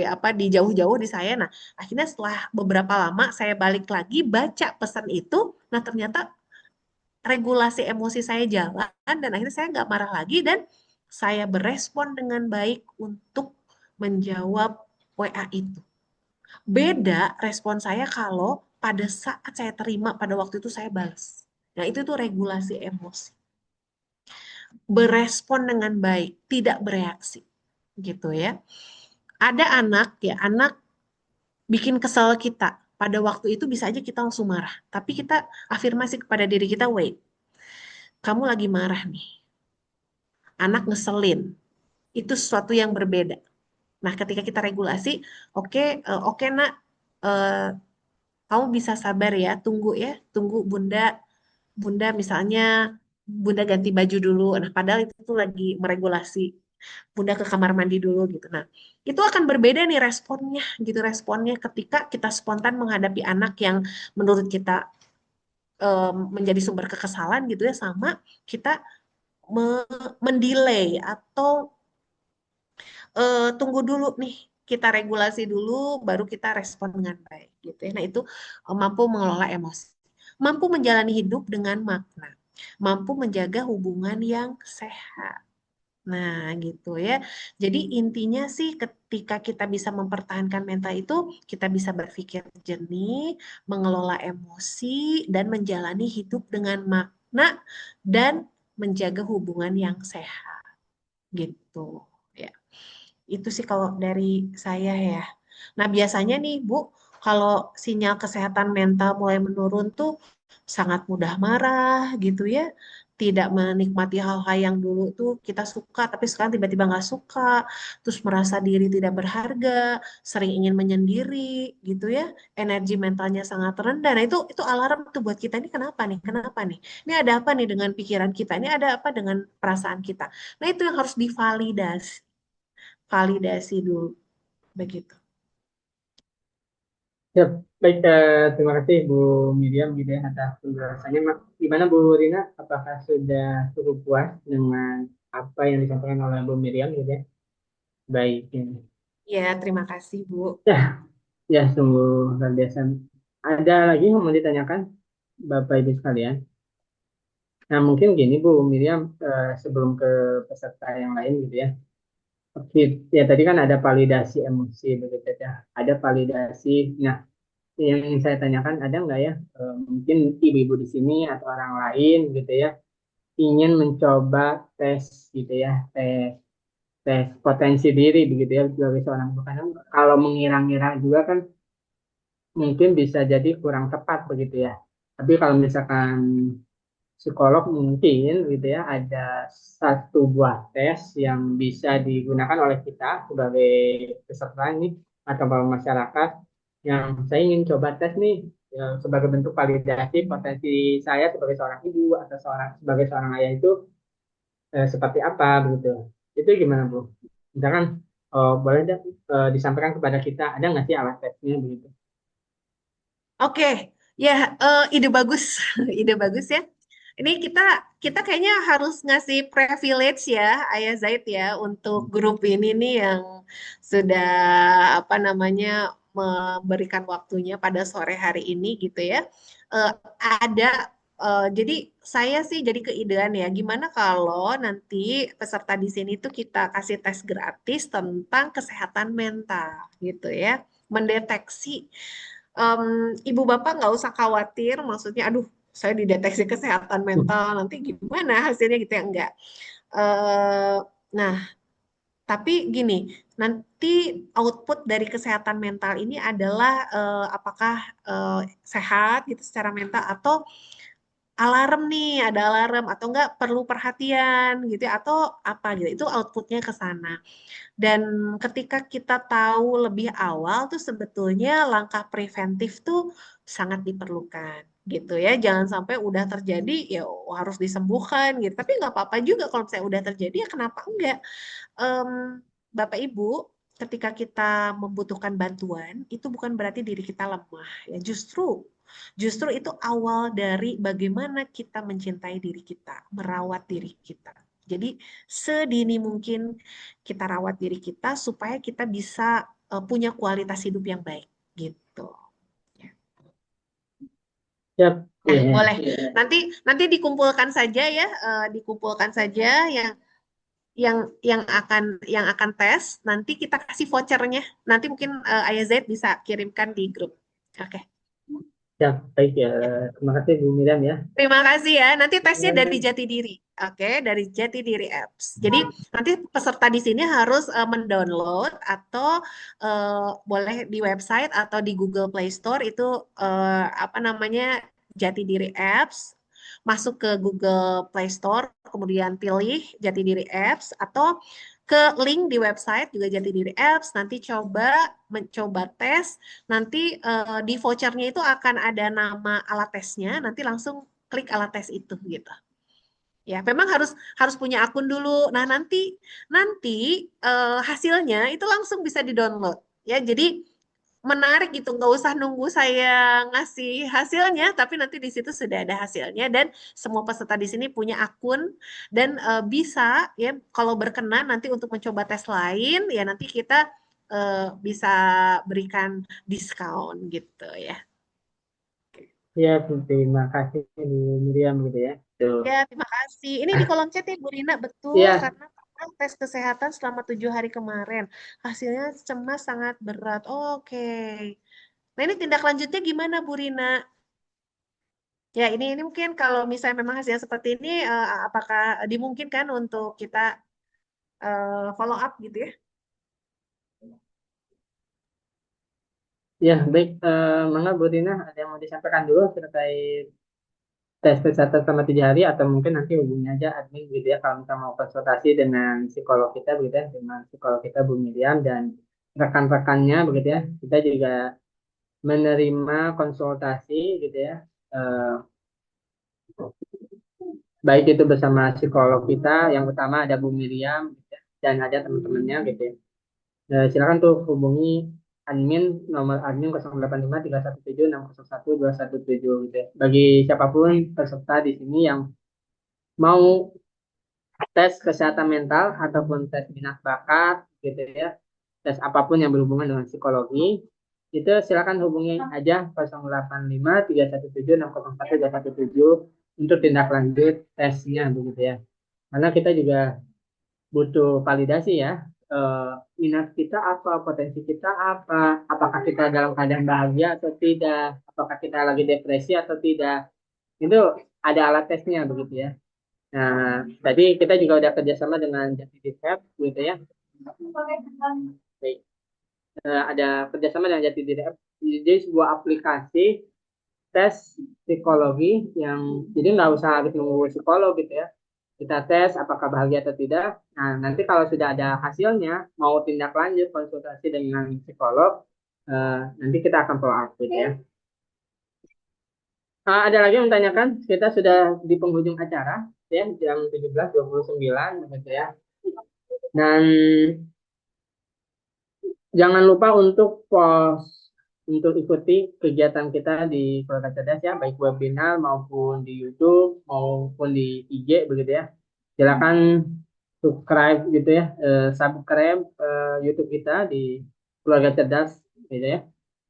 apa di jauh-jauh di saya. Nah, akhirnya setelah beberapa lama saya balik lagi baca pesan itu, nah ternyata regulasi emosi saya jalan dan akhirnya saya nggak marah lagi dan saya berespon dengan baik untuk menjawab WA itu. Beda respon saya kalau pada saat saya terima pada waktu itu saya balas. Nah, itu tuh regulasi emosi. Berespon dengan baik, tidak bereaksi. Gitu ya. Ada anak ya, anak bikin kesal kita. Pada waktu itu bisa aja kita langsung marah. Tapi kita afirmasi kepada diri kita, wait, kamu lagi marah nih. Anak ngeselin. Itu sesuatu yang berbeda. Nah, ketika kita regulasi, oke nak, eh, kamu bisa sabar ya, tunggu Bunda, Bunda misalnya Bunda ganti baju dulu. Nah, padahal itu tuh lagi meregulasi. Bunda ke kamar mandi dulu gitu. Nah, itu akan berbeda nih responnya gitu responnya ketika kita spontan menghadapi anak yang menurut kita menjadi sumber kekesalan gitu ya sama kita mendelay atau tunggu dulu nih, kita regulasi dulu, baru kita respon dengan baik gitu ya. Nah itu mampu mengelola emosi, mampu menjalani hidup dengan makna, mampu menjaga hubungan yang sehat. Nah gitu ya. Jadi intinya sih ketika kita bisa mempertahankan mental itu, kita bisa berpikir jernih, mengelola emosi, dan menjalani hidup dengan makna dan menjaga hubungan yang sehat gitu. Ya. Itu sih kalau dari saya ya. Nah, biasanya nih, Bu, kalau sinyal kesehatan mental mulai menurun tuh sangat mudah marah gitu ya. Tidak menikmati hal-hal yang dulu tuh kita suka, tapi sekarang tiba-tiba nggak suka. Terus merasa diri tidak berharga, sering ingin menyendiri gitu ya. Energi mentalnya sangat rendah. Nah, itu alarm tuh buat kita. Ini kenapa nih? Kenapa nih? Ini ada apa nih dengan pikiran kita? Ini ada apa dengan perasaan kita? Nah, itu yang harus divalidasi validasi dulu begitu. Ya, baik, terima kasih Bu Miriam gitu ya atas penjelasannya. Gimana Bu Rina? Apakah sudah cukup puas dengan apa yang disampaikan oleh Bu Miriam gitu ya? Baik, ini. Ya, terima kasih Bu. Ya, ya sungguh luar biasa. Ada lagi yang mau ditanyakan Bapak Ibu sekalian? Nah, mungkin gini Bu Miriam, sebelum ke peserta yang lain gitu ya. Oke, ya tadi kan ada validasi emosi begitu ya. Ada validasi. Nah, yang ingin saya tanyakan ada nggak ya mungkin ibu-ibu di sini atau orang lain gitu ya ingin mencoba tes gitu ya tes tes potensi diri begitu ya sebagai seorang ibu karena kalau mengira-ngira juga kan mungkin bisa jadi kurang tepat begitu ya tapi kalau misalkan psikolog mungkin gitu ya ada satu buah tes yang bisa digunakan oleh kita sebagai peserta ini atau masyarakat yang saya ingin coba tes nih ya, sebagai bentuk validasi potensi saya sebagai seorang ibu atau sebagai seorang ayah itu seperti apa begitu itu gimana Bu? Misalkan boleh deh, disampaikan kepada kita, ada nggak sih alat tesnya begitu? Oke, ya, ide bagus, ide bagus ya. Ini kita kita kayaknya harus ngasih privilege ya, Ayah Zaid ya, untuk grup ini nih yang sudah apa namanya memberikan waktunya pada sore hari ini gitu ya. Eh, ada jadi saya sih jadi keidean ya, gimana kalau nanti peserta di sini tuh kita kasih tes gratis tentang kesehatan mental gitu ya, mendeteksi em, ibu bapak nggak usah khawatir, maksudnya, aduh, saya dideteksi kesehatan mental, nanti gimana hasilnya gitu ya, enggak. Eh, nah, tapi gini, nanti output dari kesehatan mental ini adalah apakah eh, sehat gitu secara mental atau alarm nih, ada alarm atau enggak perlu perhatian gitu ya, atau apa gitu. Itu outputnya ke sana. Dan ketika kita tahu lebih awal tuh sebetulnya langkah preventif tuh sangat diperlukan gitu ya. Jangan sampai udah terjadi ya harus disembuhkan gitu. Tapi nggak apa-apa juga kalau misalnya udah terjadi ya kenapa enggak? Em, Bapak Ibu, ketika kita membutuhkan bantuan itu bukan berarti diri kita lemah ya. Justru itu awal dari bagaimana kita mencintai diri kita, merawat diri kita. Jadi sedini mungkin kita rawat diri kita supaya kita bisa punya kualitas hidup yang baik gitu. Siap. Nah, Iya. boleh. Nanti nanti dikumpulkan saja ya, dikumpulkan saja yang yang akan tes. Nanti kita kasih vouchernya. Nanti mungkin Ayah Zaid bisa kirimkan di grup. Oke. Siap, baik ya. Terima kasih Bu Miriam ya. Terima kasih ya. Nanti tesnya dari Jati Diri. Oke, dari Jati Diri Apps. Jadi nanti peserta di sini harus mendownload atau boleh di website atau di Google Play Store itu apa namanya Jati Diri Apps. Masuk ke Google Play Store, kemudian pilih Jati Diri Apps atau ke link di website juga Jati Diri Apps. Nanti mencoba tes. Nanti di vouchernya itu akan ada nama alat tesnya. Nanti langsung klik alat tes itu gitu. Ya, memang harus harus punya akun dulu. Nah, nanti nanti hasilnya itu langsung bisa di-download. Ya, jadi menarik gitu, nggak usah nunggu saya ngasih hasilnya, tapi nanti di situ sudah ada hasilnya dan semua peserta di sini punya akun dan bisa ya kalau berkenan nanti untuk mencoba tes lain ya nanti kita bisa berikan diskon gitu ya. Ya, terima kasih Bu Miriam gitu ya. Tuh. Ya, terima kasih. Ini di kolom chat ya, Bu Rina, betul Iya, karena pernah tes kesehatan selama 7 hari kemarin. Hasilnya cemas sangat berat. Oke. Nah, ini tindak lanjutnya gimana, Bu Rina? Ya, ini mungkin kalau misalnya memang hasilnya seperti ini, apakah dimungkinkan untuk kita follow up gitu ya? ya baik. Mangga Bu Dina, ada yang mau disampaikan dulu terkait tes kesehatan selama 3 hari atau mungkin nanti hubungi aja admin gitu ya kalau kita mau konsultasi dengan psikolog kita begitu ya, dengan psikolog kita Bu Miriam dan rekan-rekannya begitu ya. Kita juga menerima konsultasi gitu ya. Eh, Baik itu bersama psikolog kita yang utama ada Bu Miriam gitu ya, dan ada teman-temannya gitu ya. Silakan tuh hubungi admin, nomor admin 085317601217 gitu ya. Bagi siapapun peserta di sini yang mau tes kesehatan mental ataupun tes minat bakat gitu ya, tes apapun yang berhubungan dengan psikologi, itu silakan hubungi aja 085317601217 untuk tindak lanjut tesnya begitu ya. Karena kita juga butuh validasi ya. Minat kita apa, potensi kita apa, apakah kita dalam keadaan bahagia atau tidak, apakah kita lagi depresi atau tidak. Itu ada alat tesnya begitu ya. Nah, tadi kita juga udah kerjasama dengan Jati Diri gitu ya. Baik. Ada kerjasama dengan Jati Diri. Jadi sebuah aplikasi tes psikologi yang jadi nggak usah harus nunggu psikolog gitu ya. Kita tes apakah bahagia atau tidak. Nah, nanti kalau sudah ada hasilnya, mau tindak lanjut konsultasi dengan psikolog, nanti kita akan follow up gitu ya. Ada lagi yang menanyakan, kita sudah di penghujung acara ya, jam 17.29 begitu ya. Dan Jangan lupa untuk post untuk ikuti kegiatan kita di Keluarga Cerdas ya, baik webinar maupun di YouTube maupun di IG begitu ya. Silakan subscribe gitu ya, subscribe YouTube kita di Keluarga Cerdas gitu ya.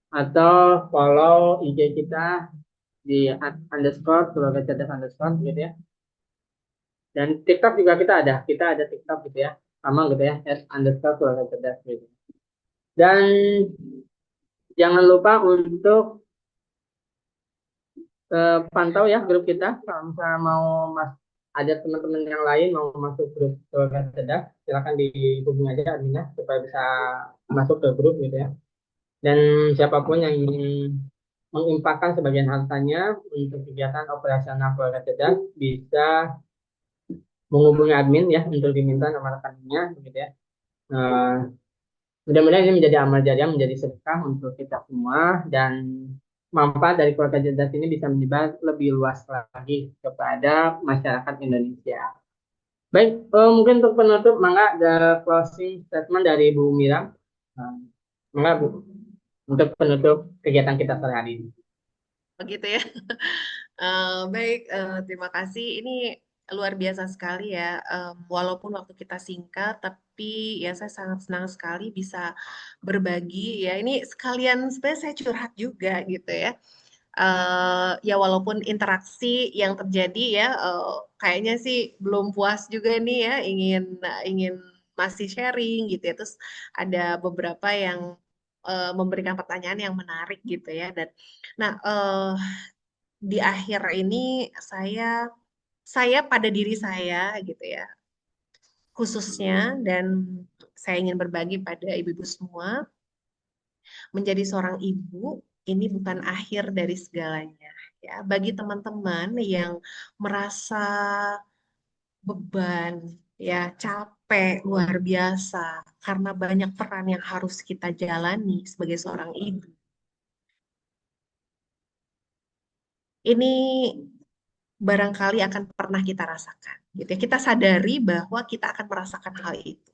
Atau follow IG kita di underscore Keluarga Cerdas underscore gitu ya. Dan TikTok juga kita ada TikTok gitu ya, sama gitu ya, underscore Keluarga Cerdas gitu. Dan jangan lupa untuk pantau ya grup kita. Kalau misalnya mau ada teman-teman yang lain mau masuk grup keluarga cerdas, silakan dihubungi aja adminnya supaya bisa masuk ke grup gitu ya. Dan siapapun yang ingin menginfakkan sebagian hartanya untuk kegiatan operasional keluarga cerdas bisa menghubungi admin ya untuk diminta nomor rekeningnya begitu ya. Eh, Mudah-mudahan ini menjadi amal jariah, menjadi sedekah untuk kita semua dan manfaat dari keluarga cerdas ini bisa menyebar lebih luas lagi kepada masyarakat Indonesia. Baik, mungkin untuk penutup, mangga ada closing statement dari Bu Mira. Eh, Mangga Bu, untuk penutup kegiatan kita sore hari ini. Begitu ya. Baik, terima kasih. Ini luar biasa sekali ya. Walaupun waktu kita singkat, tapi ya saya sangat senang sekali bisa berbagi ya. Ini sekalian sebenarnya saya curhat juga gitu ya. Ya walaupun interaksi yang terjadi ya, kayaknya sih belum puas juga nih ya. Ingin masih sharing gitu ya. Terus ada beberapa yang memberikan pertanyaan yang menarik gitu ya. Dan nah, di akhir ini saya pada diri saya gitu ya khususnya, dan saya ingin berbagi pada ibu-ibu semua, menjadi seorang ibu ini bukan akhir dari segalanya ya. Bagi teman-teman yang merasa beban ya, capek luar biasa karena banyak peran yang harus kita jalani sebagai seorang ibu, ini barangkali akan pernah kita rasakan gitu ya. Kita sadari bahwa kita akan merasakan hal itu.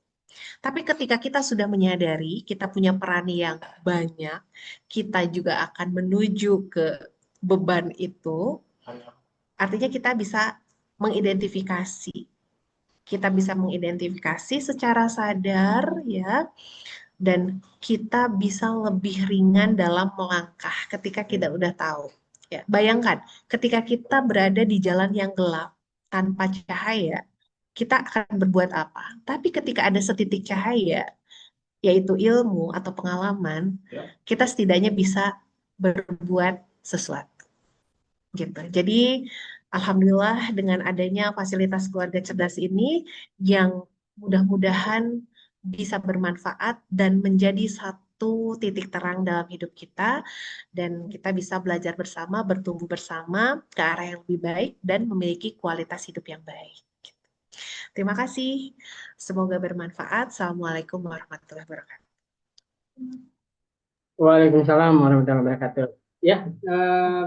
Tapi ketika kita sudah menyadari kita punya peran yang banyak, kita juga akan menuju ke beban itu, artinya kita bisa mengidentifikasi. Kita bisa mengidentifikasi secara sadar ya, dan kita bisa lebih ringan dalam melangkah ketika kita udah tahu. Ya, bayangkan ketika kita berada di jalan yang gelap tanpa cahaya, kita akan berbuat apa? Tapi ketika ada setitik cahaya, yaitu ilmu atau pengalaman, kita setidaknya bisa berbuat sesuatu. Gitu. Jadi, alhamdulillah dengan adanya fasilitas keluarga cerdas ini yang mudah-mudahan bisa bermanfaat dan menjadi satu titik terang dalam hidup kita, dan kita bisa belajar bersama, bertumbuh bersama ke arah yang lebih baik dan memiliki kualitas hidup yang baik. Terima kasih. Semoga bermanfaat. Assalamualaikum warahmatullahi wabarakatuh. Waalaikumsalam warahmatullahi wabarakatuh. Ya,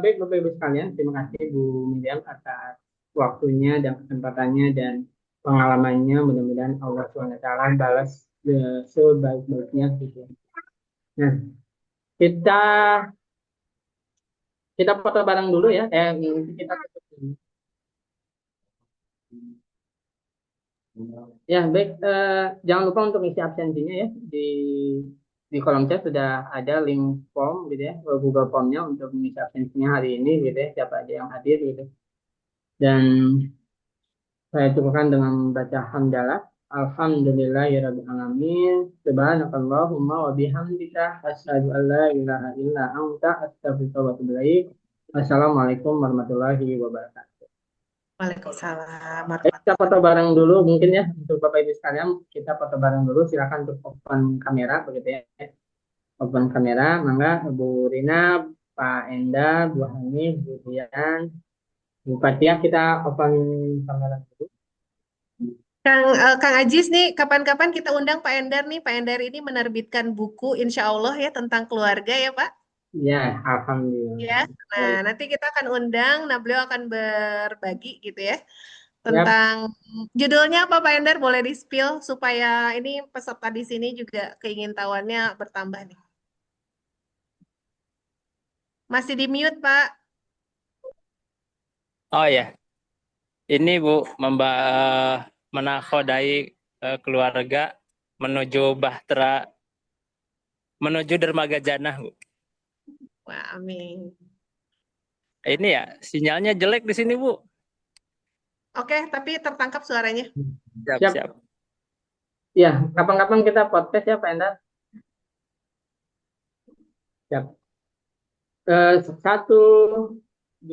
baik Bapak Ibu sekalian, terima kasih Bu Miriam atas waktunya dan kesempatannya dan pengalamannya. Mudah-mudahan Allah SWT balas sebaik-baiknya gitu. Nah, kita kita foto bareng dulu ya. Kita tutup dulu. Ya, baik. Jangan lupa untuk isi absensinya ya di kolom chat sudah ada link form gitu ya, Google Formnya untuk mengisi absensinya hari ini gitu ya, siapa aja yang hadir gitu. Dan saya cukupkan dengan membaca hamdalah. Alhamdulillahirabbil alamin. Subhanakallahumma wa bihamdika asyhadu an la ilaha illa anta astaghfiruka wa atubu ilaik. Assalamualaikum warahmatullahi wabarakatuh. Waalaikumsalam Kita foto bareng dulu mungkin ya untuk Bapak Ibu sekalian, kita foto bareng dulu, silakan untuk open kamera begitu ya. Open kamera, mangga Bu Rina, Pak Enda, Bu Hanif, Bu Dian, Bu Fatia, kita open kamera dulu. Kang Ajis nih, kapan-kapan kita undang Pak Endar nih. Pak Endar ini menerbitkan buku, insya Allah ya, tentang keluarga ya Pak. Ya, alhamdulillah. Ya, nah nanti kita akan undang, nah beliau akan berbagi gitu ya tentang judulnya apa Pak Endar? Boleh di-spill supaya ini peserta di sini juga keingintahuannya bertambah nih. Masih di mute, Pak. Oh ya, ini Bu menakodai keluarga menuju Bahtera, menuju Dermaga Janah, Bu. Wah, amin. Ini ya, sinyalnya jelek di sini, Bu. Oke, tapi tertangkap suaranya. Siap, Siap. siap. Ya, kapan-kapan kita podcast ya Pak Endar. Siap. 1, 2,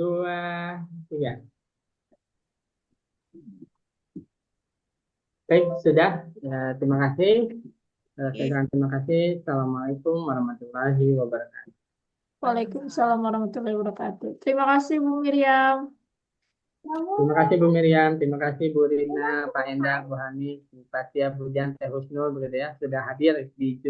3. Baik, sudah. Ya, terima kasih. Saya ucapkan terima kasih. Assalamualaikum warahmatullahi wabarakatuh. Waalaikumsalam warahmatullahi wabarakatuh. Terima kasih Bu Miriam. Terima kasih Bu Miriam, terima kasih Bu Rina, Pak Endang, Bu Hani, Bu Fatia, Bu Jan, Teh Husnul, begitu ya, sudah hadir di